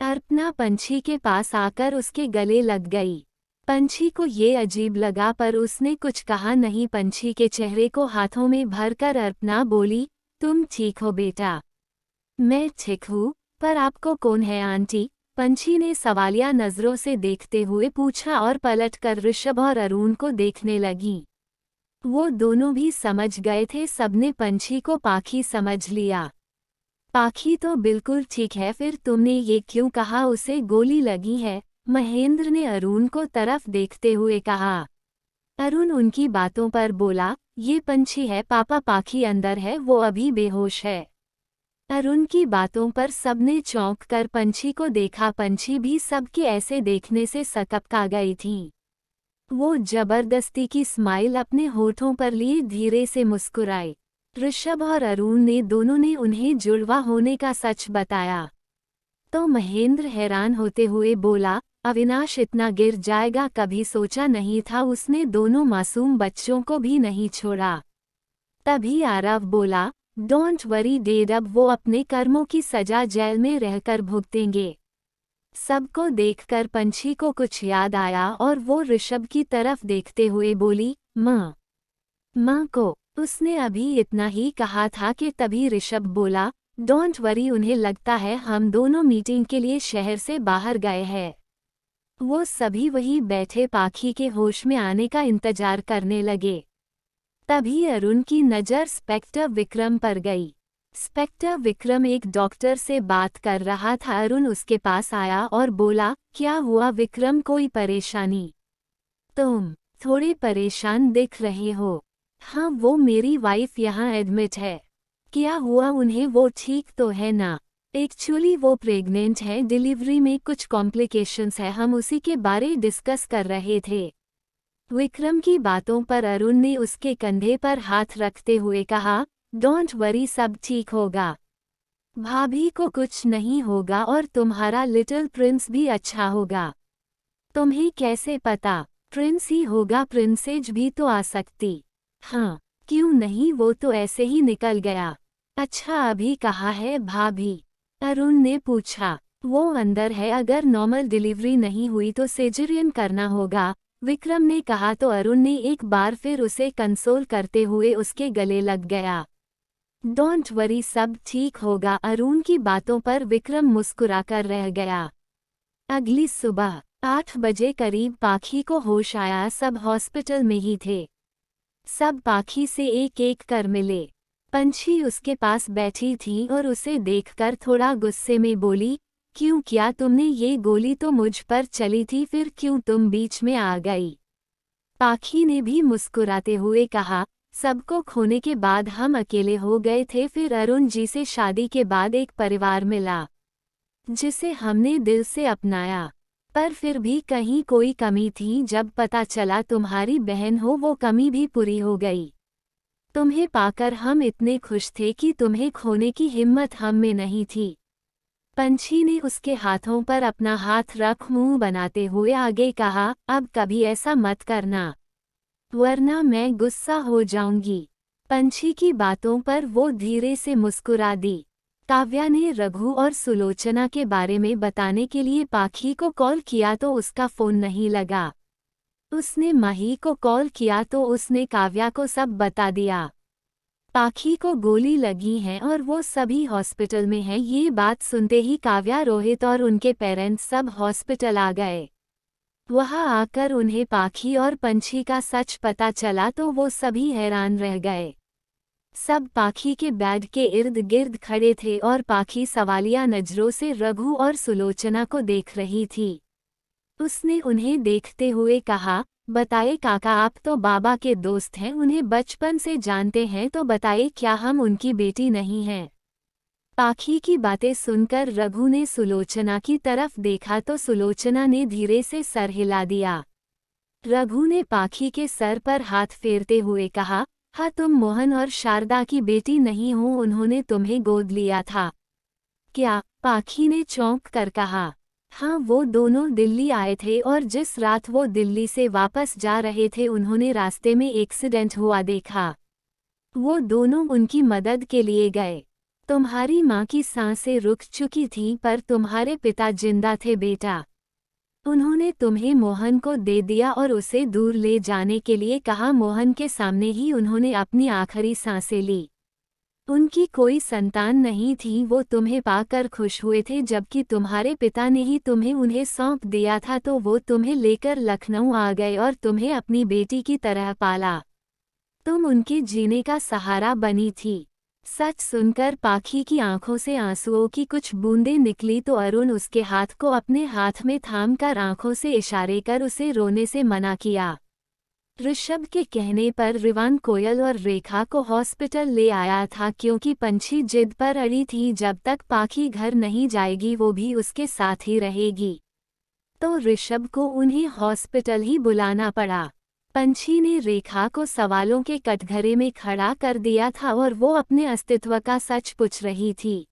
अर्पना पंछी के पास आकर उसके गले लग गई। पंछी को ये अजीब लगा पर उसने कुछ कहा नहीं। पंछी के चेहरे को हाथों में भरकर अर्पना बोली, तुम ठीक हो बेटा? मैं ठीक हूँ, पर आपको कौन है आंटी? पंछी ने सवालिया नजरों से देखते हुए पूछा और पलटकर ऋषभ और अरुण को देखने लगी। वो दोनों भी समझ गए थे। सबने पंछी को पाखी समझ लिया। पाखी तो बिल्कुल ठीक है, फिर तुमने ये क्यों कहा उसे गोली लगी है? महेंद्र ने अरुण को तरफ देखते हुए कहा। अरुण उनकी बातों पर बोला, ये पंछी है पापा, पाखी अंदर है, वो अभी बेहोश है। अरुण की बातों पर सबने चौंक कर पंछी को देखा। पंछी भी सबके ऐसे देखने से सकपका गई थी। वो जबरदस्ती की स्माइल अपने होठों पर लिए धीरे से मुस्कुराई। ऋषभ और अरुण ने दोनों ने उन्हें जुड़वा होने का सच बताया तो महेंद्र हैरान होते हुए बोला, अविनाश इतना गिर जाएगा कभी सोचा नहीं था। उसने दोनों मासूम बच्चों को भी नहीं छोड़ा। तभी आरव बोला, डोंट वरी डैड, अब वो अपने कर्मों की सजा जेल में रहकर भुगतेंगे। सबको देखकर पंछी को कुछ याद आया और वो ऋषभ की तरफ देखते हुए बोली, माँ को। उसने अभी इतना ही कहा था कि तभी ऋषभ बोला, डोंट वरी, उन्हें लगता है हम दोनों मीटिंग के लिए शहर से बाहर गए हैं। वो सभी वही बैठे पाखी के होश में आने का इंतजार करने लगे। तभी अरुण की नज़र इंस्पेक्टर विक्रम पर गई। इंस्पेक्टर विक्रम एक डॉक्टर से बात कर रहा था। अरुण उसके पास आया और बोला, क्या हुआ विक्रम, कोई परेशानी? तुम थोड़े परेशान दिख रहे हो। हाँ, वो मेरी वाइफ यहाँ एडमिट है। क्या हुआ उन्हें, वो ठीक तो है ना? एक्चुअली वो प्रेग्नेंट है, डिलीवरी में कुछ कॉम्प्लिकेशंस है, हम उसी के बारे डिस्कस कर रहे थे। विक्रम की बातों पर अरुण ने उसके कंधे पर हाथ रखते हुए कहा, डोंट वरी, सब ठीक होगा। भाभी को कुछ नहीं होगा और तुम्हारा लिटिल प्रिंस भी अच्छा होगा। तुम्हें कैसे पता? प्रिंस ही होगा, प्रिंसेज भी तो आ सकती। हाँ, क्यों नहीं, वो तो ऐसे ही निकल गया। अच्छा, अभी कहाँ है भाभी? अरुण ने पूछा। वो अंदर है, अगर नॉर्मल डिलीवरी नहीं हुई तो सिजेरियन करना होगा, विक्रम ने कहा तो अरुण ने एक बार फिर उसे कंसोल करते हुए उसके गले लग गया। डोंट वरी, सब ठीक होगा। अरुण की बातों पर विक्रम मुस्कुराकर रह गया। अगली सुबह 8 बजे करीब पाखी को होश आया। सब हॉस्पिटल में ही थे। सब पाखी से एक एक कर मिले। पंछी उसके पास बैठी थी और उसे देखकर थोड़ा गुस्से में बोली, क्यों, क्या तुमने? ये गोली तो मुझ पर चली थी, फिर क्यों तुम बीच में आ गई? पाखी ने भी मुस्कुराते हुए कहा, सबको खोने के बाद हम अकेले हो गए थे, फिर अरुण जी से शादी के बाद एक परिवार मिला जिसे हमने दिल से अपनाया, पर फिर भी कहीं कोई कमी थी। जब पता चला तुम्हारी बहन हो, वो कमी भी पूरी हो गई। तुम्हें पाकर हम इतने खुश थे कि तुम्हें खोने की हिम्मत हम में नहीं थी। पंछी ने उसके हाथों पर अपना हाथ रख मुंह बनाते हुए आगे कहा, अब कभी ऐसा मत करना, वरना मैं गुस्सा हो जाऊंगी। पंछी की बातों पर वो धीरे से मुस्कुरा दी। काव्या ने रघु और सुलोचना के बारे में बताने के लिए पाखी को कॉल किया तो उसका फोन नहीं लगा। उसने माही को कॉल किया तो उसने काव्या को सब बता दिया। पाखी को गोली लगी है और वो सभी हॉस्पिटल में हैं। ये बात सुनते ही काव्या, रोहित और उनके पेरेंट्स सब हॉस्पिटल आ गए। वहां आकर उन्हें पाखी और पंछी का सच पता चला तो वो सभी हैरान रह गए। सब पाखी के बेड के इर्द गिर्द खड़े थे और पाखी सवालिया नजरों से रघु और सुलोचना को देख रही थी। उसने उन्हें देखते हुए कहा, बताए काका, आप तो बाबा के दोस्त हैं, उन्हें बचपन से जानते हैं, तो बताए क्या हम उनकी बेटी नहीं हैं? पाखी की बातें सुनकर रघु ने सुलोचना की तरफ देखा तो सुलोचना ने धीरे से सर हिला दिया। रघु ने पाखी के सर पर हाथ फेरते हुए कहा, हाँ, तुम मोहन और शारदा की बेटी नहीं हो, उन्होंने तुम्हें गोद लिया था। क्या? पाखी ने चौंक कर कहा। हाँ, वो दोनों दिल्ली आए थे और जिस रात वो दिल्ली से वापस जा रहे थे उन्होंने रास्ते में एक्सीडेंट हुआ देखा। वो दोनों उनकी मदद के लिए गए। तुम्हारी माँ की सांसें रुक चुकी थीं पर तुम्हारे पिता जिंदा थे बेटा। उन्होंने तुम्हें मोहन को दे दिया और उसे दूर ले जाने के लिए कहा। मोहन के सामने ही उन्होंने अपनी आखिरी सांसें ली। उनकी कोई संतान नहीं थी, वो तुम्हें पाकर खुश हुए थे, जबकि तुम्हारे पिता ने ही तुम्हें उन्हें सौंप दिया था तो वो तुम्हें लेकर लखनऊ आ गए और तुम्हें अपनी बेटी की तरह पाला। तुम उनके जीने का सहारा बनी थी। सच सुनकर पाखी की आंखों से आंसुओं की कुछ बूंदें निकली तो अरुण उसके हाथ को अपने हाथ में थामकर आंखों से इशारे कर उसे रोने से मना किया। ऋषभ के कहने पर रिवान कोयल और रेखा को हॉस्पिटल ले आया था क्योंकि पंछी जिद पर अड़ी थी, जब तक पाखी घर नहीं जाएगी वो भी उसके साथ ही रहेगी। तो ऋषभ को उन्हें हॉस्पिटल ही बुलाना पड़ा। पंछी ने रेखा को सवालों के कटघरे में खड़ा कर दिया था और वो अपने अस्तित्व का सच पूछ रही थी।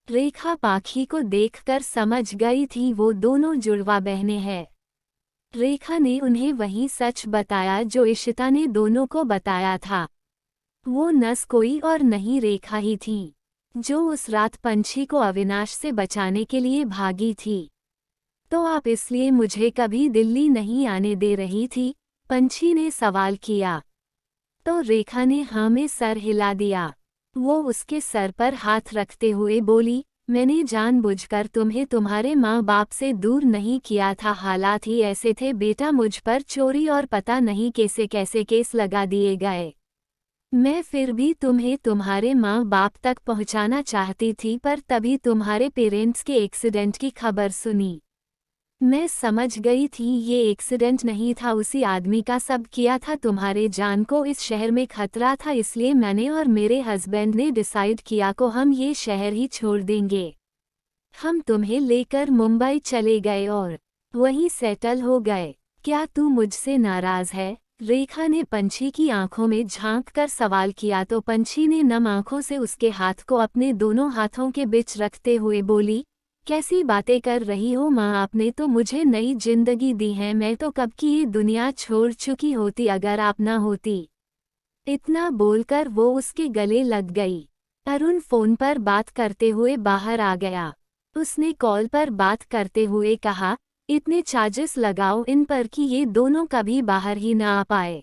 रेखा पाखी को देखकर समझ गई थी वो दोनों जुड़वा बहनें हैं। रेखा ने उन्हें वही सच बताया जो इशिता ने दोनों को बताया था। वो नस कोई और नहीं रेखा ही थी, जो उस रात पंछी को अविनाश से बचाने के लिए भागी थी। तो आप इसलिए मुझे कभी दिल्ली नहीं आने दे रही थी? पंछी ने सवाल किया। तो रेखा ने हाँ में सर हिला दिया। वो उसके सर पर हाथ रखते हुए बोली, मैंने जानबूझकर तुम्हें तुम्हारे माँ बाप से दूर नहीं किया था, हालात ही ऐसे थे बेटा, मुझ पर चोरी और पता नहीं कैसे कैसे केस लगा दिए गए। मैं फिर भी तुम्हें तुम्हारे माँ बाप तक पहुँचाना चाहती थी, पर तभी तुम्हारे पेरेंट्स के एक्सीडेंट की खबर सुनी। मैं समझ गई थी ये एक्सीडेंट नहीं था, उसी आदमी का सब किया था। तुम्हारे जान को इस शहर में खतरा था, इसलिए मैंने और मेरे हस्बैंड ने डिसाइड किया को हम ये शहर ही छोड़ देंगे। हम तुम्हें लेकर मुंबई चले गए और वहीं सेटल हो गए। क्या तू मुझसे नाराज है? रेखा ने पंछी की आंखों में झांक कर सवाल किया तो पंछी ने नम आंखों से उसके हाथ को अपने दोनों हाथों के बीच रखते हुए बोली, कैसी बातें कर रही हो माँ, आपने तो मुझे नई जिंदगी दी है, मैं तो कब की ये दुनिया छोड़ चुकी होती अगर आप ना होती। इतना बोलकर वो उसके गले लग गई। अरुण फोन पर बात करते हुए बाहर आ गया। उसने कॉल पर बात करते हुए कहा, इतने चार्जेस लगाओ इन पर कि ये दोनों कभी बाहर ही ना आ पाए।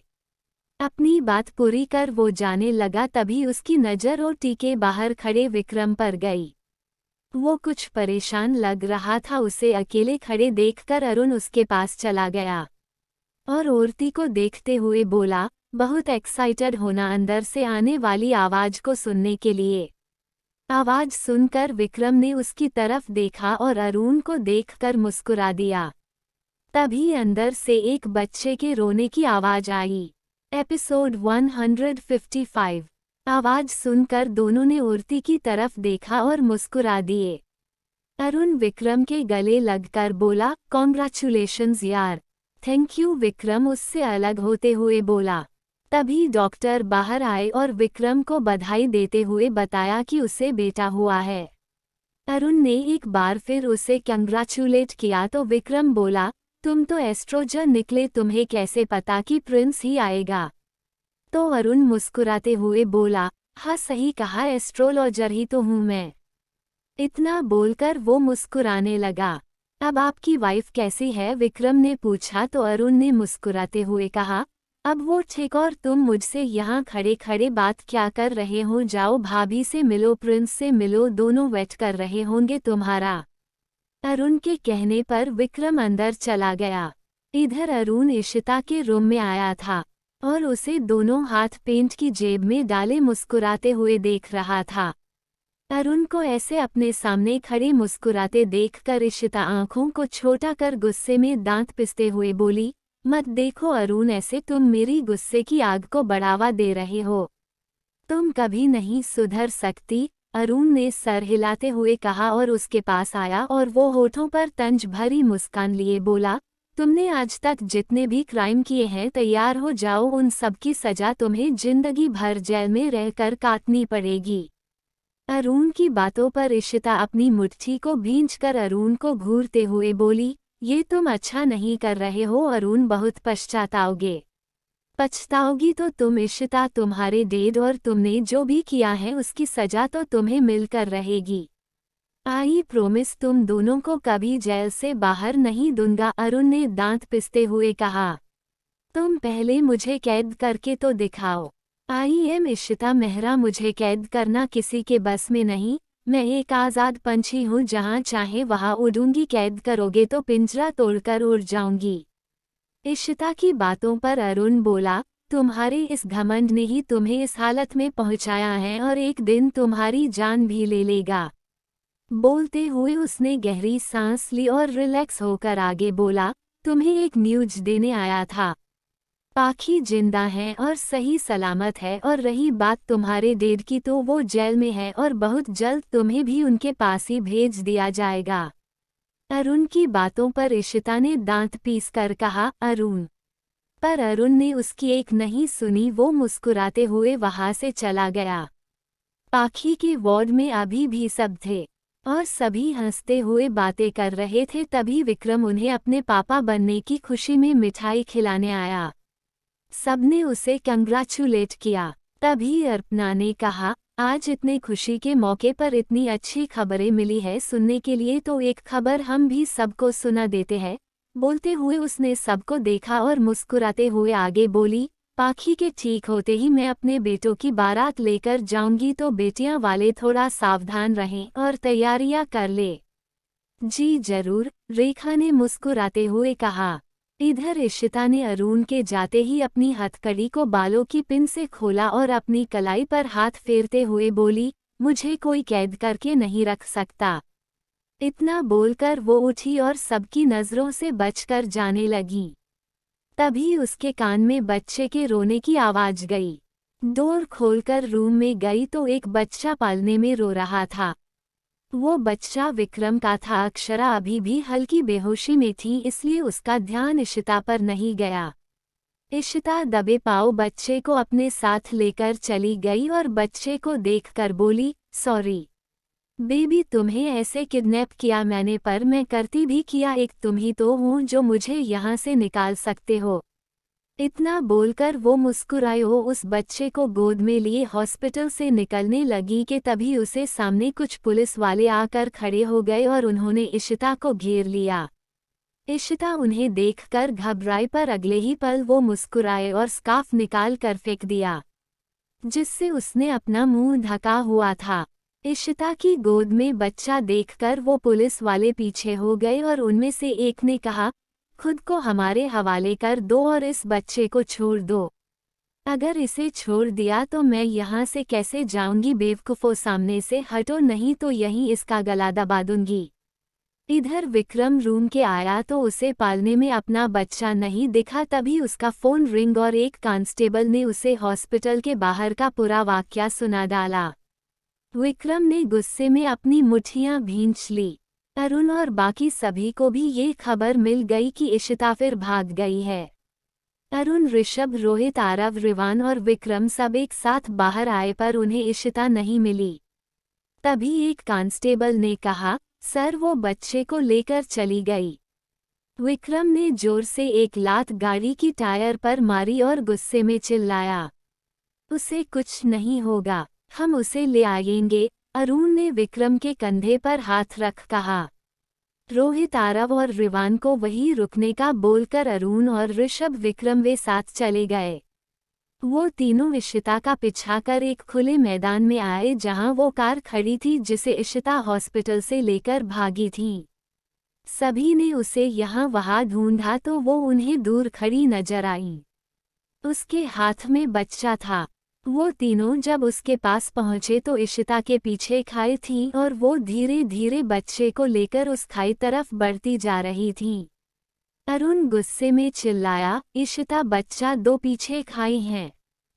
अपनी बात पूरी कर वो जाने लगा, तभी उसकी नज़र ओटी के बाहर खड़े विक्रम पर गई। वो कुछ परेशान लग रहा था। उसे अकेले खड़े देखकर अरुण उसके पास चला गया और औरती को देखते हुए बोला, बहुत एक्साइटेड होना अंदर से आने वाली आवाज को सुनने के लिए। आवाज सुनकर विक्रम ने उसकी तरफ देखा और अरुण को देखकर मुस्कुरा दिया। तभी अंदर से एक बच्चे के रोने की आवाज आई। एपिसोड 155। आवाज सुनकर दोनों ने औरती की तरफ देखा और मुस्कुरा दिए। अरुण विक्रम के गले लगकर बोला, कॉन्ग्रेचुलेशंस यार। थैंक यू, विक्रम उससे अलग होते हुए बोला। तभी डॉक्टर बाहर आए और विक्रम को बधाई देते हुए बताया कि उसे बेटा हुआ है। अरुण ने एक बार फिर उसे कंग्रेचुलेट किया तो विक्रम बोला, तुम तो एस्ट्रोलजर निकले, तुम्हें कैसे पता कि प्रिंस ही आएगा? तो अरुण मुस्कुराते हुए बोला, हाँ सही कहा, एस्ट्रोलॉजर ही तो हूँ मैं। इतना बोलकर वो मुस्कुराने लगा। अब आपकी वाइफ कैसी है? विक्रम ने पूछा तो अरुण ने मुस्कुराते हुए कहा, अब वो ठीक, और तुम मुझसे यहाँ खड़े खड़े बात क्या कर रहे हो? जाओ भाभी से मिलो, प्रिंस से मिलो, दोनों वेट कर रहे होंगे तुम्हारा। अरुण के कहने पर विक्रम अंदर चला गया। इधर अरुण इशिता के रूम में आया था और उसे दोनों हाथ पेंट की जेब में डाले मुस्कुराते हुए देख रहा था। अरुण को ऐसे अपने सामने खड़े मुस्कुराते देखकर इशिता आंखों को छोटा कर गुस्से में दांत पिसते हुए बोली, मत देखो अरुण ऐसे, तुम मेरी गुस्से की आग को बढ़ावा दे रहे हो। तुम कभी नहीं सुधर सकती। अरुण ने सर हिलाते हुए कहा और उसके पास आया और वो होठों पर तंज भरी मुस्कान लिए बोला, तुमने आज तक जितने भी क्राइम किए हैं तैयार हो जाओ, उन सब की सजा तुम्हें जिंदगी भर जेल में रहकर काटनी पड़ेगी। अरुण की बातों पर इशिता अपनी मुट्ठी को भींचकर अरुण को घूरते हुए बोली, ये तुम अच्छा नहीं कर रहे हो अरुण, बहुत पछताओगे। पछताओगी तो तुम इशिता, तुम्हारे डेड और तुमने जो भी किया है उसकी सजा तो तुम्हें मिलकर रहेगी। आई प्रोमिस, तुम दोनों को कभी जेल से बाहर नहीं दूंगा। अरुण ने दांत पिसते हुए कहा, तुम पहले मुझे कैद करके तो दिखाओ। आई एम इशिता मेहरा, मुझे कैद करना किसी के बस में नहीं। मैं एक आज़ाद पंछी हूँ, जहाँ चाहे वहाँ उड़ूंगी, कैद करोगे तो पिंजरा तोड़कर उड़ जाऊंगी। इशिता की बातों पर अरुण बोला, तुम्हारे इस घमंड ने ही तुम्हें इस हालत में पहुँचाया है और एक दिन तुम्हारी जान भी ले लेगा। बोलते हुए उसने गहरी सांस ली और रिलैक्स होकर आगे बोला, तुम्हें एक न्यूज देने आया था। पाखी जिंदा है और सही सलामत है, और रही बात तुम्हारे डेड की तो वो जेल में है और बहुत जल्द तुम्हें भी उनके पास ही भेज दिया जाएगा। अरुण की बातों पर इशिता ने दांत पीस कर कहा, अरुण। पर अरुण ने उसकी एक नहीं सुनी, वो मुस्कुराते हुए वहां से चला गया। पाखी के वार्ड में अभी भी सब थे और सभी हंसते हुए बातें कर रहे थे। तभी विक्रम उन्हें अपने पापा बनने की खुशी में मिठाई खिलाने आया। सबने उसे कंग्रेचुलेट किया। तभी अर्पणा ने कहा, आज इतने खुशी के मौके पर इतनी अच्छी खबरें मिली है सुनने के लिए, तो एक खबर हम भी सबको सुना देते हैं। बोलते हुए उसने सबको देखा और मुस्कुराते हुए आगे बोली, पाखी के ठीक होते ही मैं अपने बेटों की बारात लेकर जाऊंगी, तो बेटियां वाले थोड़ा सावधान रहें और तैयारियां कर ले। जी जरूर, रेखा ने मुस्कुराते हुए कहा। इधर इशिता ने अरुण के जाते ही अपनी हथकड़ी को बालों की पिन से खोला और अपनी कलाई पर हाथ फेरते हुए बोली, मुझे कोई कैद करके नहीं रख सकता। इतना बोलकर वो उठी और सबकी नजरों से बचकर जाने लगी। तभी उसके कान में बच्चे के रोने की आवाज गई। डोर खोलकर रूम में गई तो एक बच्चा पालने में रो रहा था। वो बच्चा विक्रम का था। अक्षरा अभी भी हल्की बेहोशी में थी, इसलिए उसका ध्यान इशिता पर नहीं गया। इशिता दबे पांव बच्चे को अपने साथ लेकर चली गई और बच्चे को देखकर बोली, सॉरी बेबी, तुम्हें ऐसे किडनैप किया मैंने, पर मैं करती भी क्या, एक तुम ही तो हो जो मुझे यहाँ से निकाल सकते हो। इतना बोलकर वो मुस्कुराई हो उस बच्चे को गोद में लिए हॉस्पिटल से निकलने लगी कि तभी उसे सामने कुछ पुलिस वाले आकर खड़े हो गए और उन्होंने इशिता को घेर लिया। इशिता उन्हें देखकर घबराई, पर अगले ही पल वो मुस्कुराए और स्कार्फ निकाल कर फेंक दिया, जिससे उसने अपना मुंह ढका हुआ था। इशिता की गोद में बच्चा देखकर वो पुलिस वाले पीछे हो गए और उनमें से एक ने कहा, खुद को हमारे हवाले कर दो और इस बच्चे को छोड़ दो। अगर इसे छोड़ दिया तो मैं यहाँ से कैसे जाऊंगी? बेवकूफों, सामने से हटो, नहीं तो यहीं इसका गला दबा दूंगी। इधर विक्रम रूम के आया तो उसे पालने में अपना बच्चा नहीं दिखा। तभी उसका फोन रिंग और एक कांस्टेबल ने उसे हॉस्पिटल के बाहर का पूरा वाकया सुना डाला। विक्रम ने गुस्से में अपनी मुट्ठियां भींच ली। अरुण और बाकी सभी को भी ये खबर मिल गई कि इशिता फिर भाग गई है। अरुण, ऋषभ, रोहित, आरव, रिवान और विक्रम सब एक साथ बाहर आए, पर उन्हें इशिता नहीं मिली। तभी एक कांस्टेबल ने कहा, सर वो बच्चे को लेकर चली गई। विक्रम ने जोर से एक लात गाड़ी की टायर पर मारी और गुस्से में चिल्लाया, उसे कुछ नहीं होगा, हम उसे ले आएंगे। अरुण ने विक्रम के कंधे पर हाथ रख कहा। रोहित, आरव और रिवान को वहीं रुकने का बोलकर अरुण और ऋषभ विक्रम वे साथ चले गए। वो तीनों इशिता का पीछा कर एक खुले मैदान में आए जहां वो कार खड़ी थी जिसे इशिता हॉस्पिटल से लेकर भागी थी। सभी ने उसे यहाँ वहाँ ढूंढा तो वो उन्हें दूर खड़ी नजर आई। उसके हाथ में बच्चा था। वो तीनों जब उसके पास पहुंचे तो इशिता के पीछे खाई थी और वो धीरे धीरे बच्चे को लेकर उस खाई तरफ बढ़ती जा रही थी। अरुण गुस्से में चिल्लाया, इशिता, बच्चा दो पीछे खाई हैं।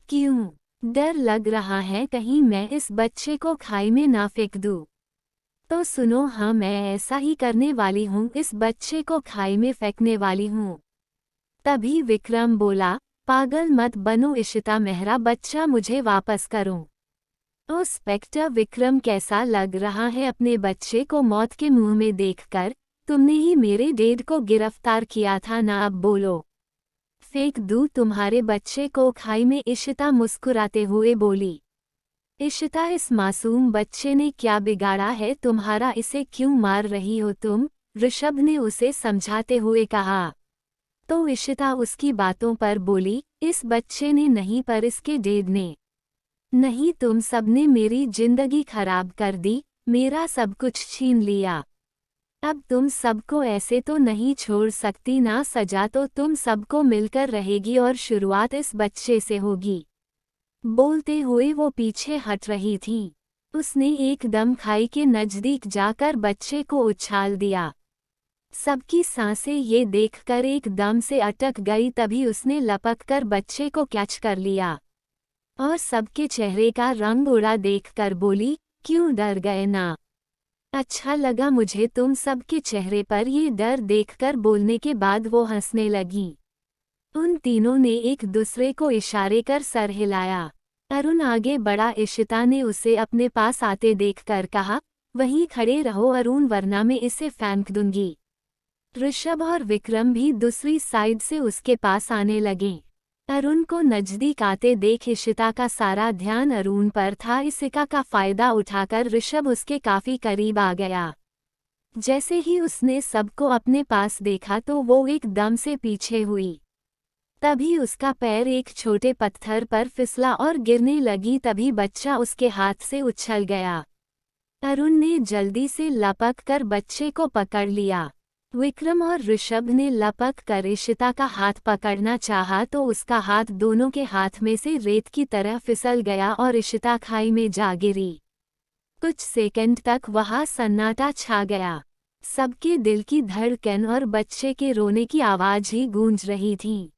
क्यों? डर लग रहा है कहीं मैं इस बच्चे को खाई में ना फेंक दूं। तो सुनो, हाँ मैं ऐसा ही करने वाली हूँ, इस बच्चे को खाई में फेंकने वाली हूँ। तभी विक्रम बोला, पागल मत बनो इशिता मेहरा, बच्चा मुझे वापस करो। ओ इंस्पेक्टर विक्रम, कैसा लग रहा है अपने बच्चे को मौत के मुंह में देखकर? तुमने ही मेरे डेड को गिरफ्तार किया था ना, अब बोलो। फेंक दूं तुम्हारे बच्चे को खाई में, इशिता मुस्कुराते हुए बोली। इशिता, इस मासूम बच्चे ने क्या बिगाड़ा है तुम्हारा, इसे क्यों मार रही हो तुम? ऋषभ ने उसे समझाते हुए कहा। तो इशिता उसकी बातों पर बोली, इस बच्चे ने नहीं पर इसके डेड ने। नहीं, तुम सबने मेरी जिंदगी खराब कर दी, मेरा सब कुछ छीन लिया। अब तुम सबको ऐसे तो नहीं छोड़ सकती ना, सजा तो तुम सबको मिलकर रहेगी और शुरुआत इस बच्चे से होगी। बोलते हुए वो पीछे हट रही थी। उसने एकदम खाई के नजदीक जाकर बच्चे को उछाल दिया। सबकी सांसें ये देखकर एकदम से अटक गई, तभी उसने लपककर बच्चे को कैच कर लिया और सबके चेहरे का रंग उड़ा देखकर बोली, क्यों डर गए ना? अच्छा लगा मुझे तुम सबके चेहरे पर ये डर देखकर। बोलने के बाद वो हंसने लगी। उन तीनों ने एक दूसरे को इशारे कर सर हिलाया। अरुण आगे बढ़ा। इशिता ने उसे अपने पास आते देखकर कहा, वहीं खड़े रहो अरुण, वरना मैं इसे फेंक दूंगी। ऋषभ और विक्रम भी दूसरी साइड से उसके पास आने लगे। अरुण को नजदीक आते देख इशिता का सारा ध्यान अरुण पर था। इशिता का फायदा उठाकर ऋषभ उसके काफी करीब आ गया। जैसे ही उसने सबको अपने पास देखा तो वो एकदम से पीछे हुई। तभी उसका पैर एक छोटे पत्थर पर फिसला और गिरने लगी। तभी बच्चा उसके हाथ से उछल गया। अरुण ने जल्दी से लपक कर बच्चे को पकड़ लिया। विक्रम और ऋषभ ने लपक कर इशिता का हाथ पकड़ना चाहा तो उसका हाथ दोनों के हाथ में से रेत की तरह फिसल गया और इशिता खाई में जा गिरी। कुछ सेकंड तक वहां सन्नाटा छा गया। सबके दिल की धड़कन और बच्चे के रोने की आवाज ही गूंज रही थी।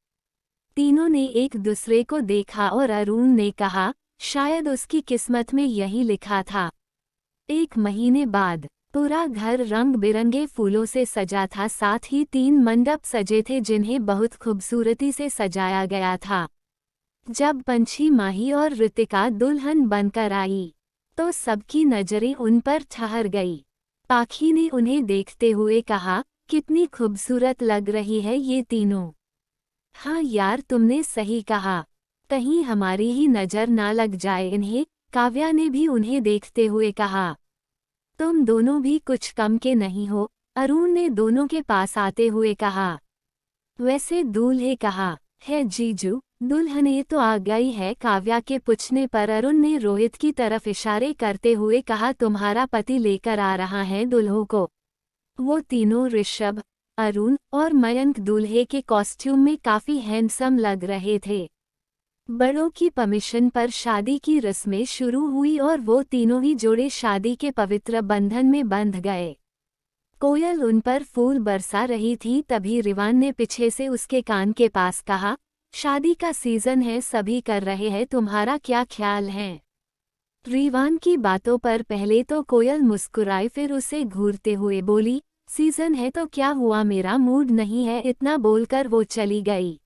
तीनों ने एक दूसरे को देखा और अरुण ने कहा, शायद उसकी किस्मत में यही लिखा था। 1 महीने बाद पूरा घर रंग बिरंगे फूलों से सजा था। साथ ही 3 मंडप सजे थे जिन्हें बहुत खूबसूरती से सजाया गया था। जब पंछी माही और ऋतिका दुल्हन बनकर आई तो सबकी नजरें उन पर ठहर गई। पाखी ने उन्हें देखते हुए कहा, कितनी खूबसूरत लग रही है ये तीनों। हाँ यार, तुमने सही कहा, कहीं हमारी ही नजर ना लग जाए इन्हें, काव्या ने भी उन्हें देखते हुए कहा। तुम दोनों भी कुछ कम के नहीं हो, अरुण ने दोनों के पास आते हुए कहा। वैसे दूल्हे कहा है जीजू, दुल्हने तो आ गई है। काव्या के पूछने पर अरुण ने रोहित की तरफ इशारे करते हुए कहा, तुम्हारा पति लेकर आ रहा है दुल्हों को। वो तीनों ऋषभ, अरुण और मयंक दूल्हे के कॉस्ट्यूम में काफी हैंडसम लग रहे थे। बड़ों की परमिशन पर शादी की रस्में शुरू हुई और वो तीनों ही जोड़े शादी के पवित्र बंधन में बंध गए। कोयल उन पर फूल बरसा रही थी। तभी रिवान ने पीछे से उसके कान के पास कहा, शादी का सीजन है, सभी कर रहे हैं, तुम्हारा क्या ख्याल है? रिवान की बातों पर पहले तो कोयल मुस्कुराई, फिर उसे घूरते हुए बोली, सीजन है तो क्या हुआ, मेरा मूड नहीं है। इतना बोलकर वो चली गई।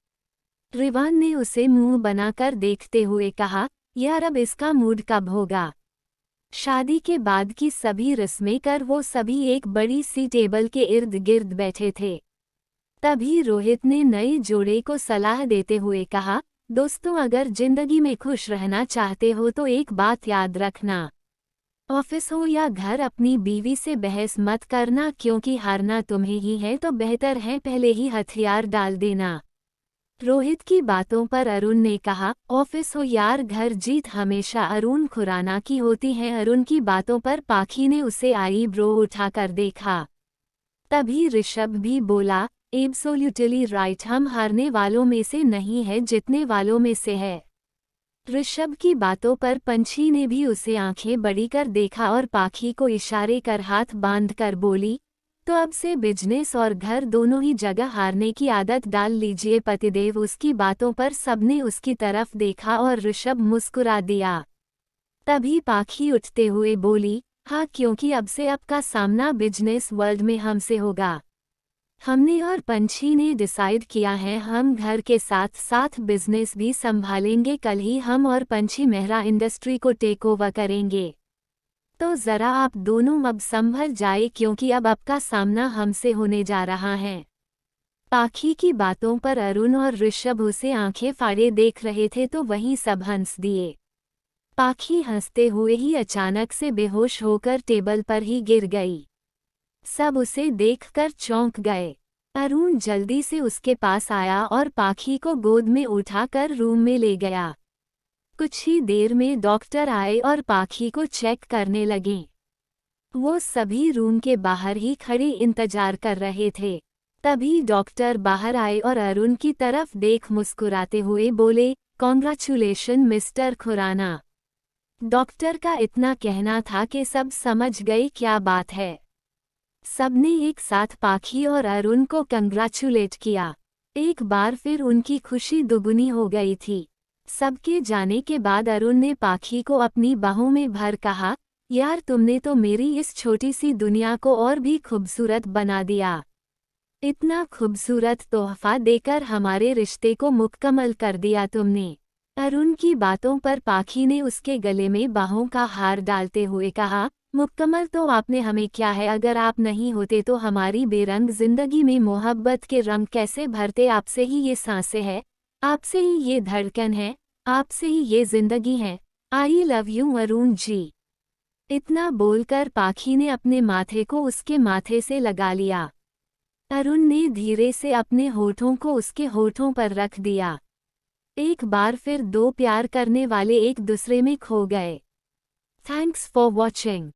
रिवान ने उसे मुंह बनाकर देखते हुए कहा, यार अब इसका मूड कब होगा? शादी के बाद की सभी रस्में कर वो सभी एक बड़ी सी टेबल के इर्द गिर्द बैठे थे। तभी रोहित ने नए जोड़े को सलाह देते हुए कहा, दोस्तों अगर जिंदगी में खुश रहना चाहते हो तो एक बात याद रखना, ऑफिस हो या घर अपनी बीवी से बहस मत करना, क्योंकि हारना तुम्हें ही है तो बेहतर है पहले ही हथियार डाल देना। रोहित की बातों पर अरुण ने कहा, ऑफिस हो यार घर जीत हमेशा अरुण खुराना की होती है। अरुण की बातों पर पाखी ने उसे आईब्रो उठाकर देखा। तभी ऋषभ भी बोला, एब्सोल्युटली राइट, हम हारने वालों में से नहीं है जीतने वालों में से है। ऋषभ की बातों पर पंछी ने भी उसे आंखें बड़ी कर देखा और पाखी को इशारे कर हाथ बांध कर बोली, तो अब से बिजनेस और घर दोनों ही जगह हारने की आदत डाल लीजिए पतिदेव। उसकी बातों पर सबने उसकी तरफ देखा और ऋषभ मुस्कुरा दिया। तभी पाखी उठते हुए बोली, हाँ क्योंकि अब से आपका सामना बिजनेस वर्ल्ड में हमसे होगा। हमने और पंछी ने डिसाइड किया है हम घर के साथ साथ बिजनेस भी संभालेंगे। कल ही हम और पंछी मेहरा इंडस्ट्री को टेक ओवर करेंगे। तो ज़रा आप दोनों अब संभल जाए क्योंकि अब आपका सामना हमसे होने जा रहा है। पाखी की बातों पर अरुण और ऋषभ उसे आंखें फाड़े देख रहे थे तो वहीं सब हंस दिए। पाखी हंसते हुए ही अचानक से बेहोश होकर टेबल पर ही गिर गई। सब उसे देखकर चौंक गए। अरुण जल्दी से उसके पास आया और पाखी को गोद में उठाकर रूम में ले गया। कुछ ही देर में डॉक्टर आए और पाखी को चेक करने लगे। वो सभी रूम के बाहर ही खड़े इंतजार कर रहे थे। तभी डॉक्टर बाहर आए और अरुण की तरफ देख मुस्कुराते हुए बोले, कॉन्ग्रेचुलेशन मिस्टर खुराना। डॉक्टर का इतना कहना था कि सब समझ गए क्या बात है। सबने एक साथ पाखी और अरुण को कंग्रेचुलेट किया। एक बार फिर उनकी खुशी दुगुनी हो गई थी। सबके जाने के बाद अरुण ने पाखी को अपनी बाहों में भर कहा, यार तुमने तो मेरी इस छोटी सी दुनिया को और भी खूबसूरत बना दिया। इतना खूबसूरत तोहफा देकर हमारे रिश्ते को मुकम्मल कर दिया तुमने। अरुण की बातों पर पाखी ने उसके गले में बाहों का हार डालते हुए कहा, मुकम्मल तो आपने हमें क्या है, अगर आप नहीं होते तो हमारी बेरंग जिंदगी में मोहब्बत के रंग कैसे भरते। आपसे ही ये सांसें हैं, आपसे ही ये धड़कन है, आपसे ही ये जिंदगी है। I love you Arun ji. इतना बोलकर पाखी ने अपने माथे को उसके माथे से लगा लिया। अरुण ने धीरे से अपने होठों को उसके होठों पर रख दिया। एक बार फिर दो प्यार करने वाले एक दूसरे में खो गए। Thanks for watching.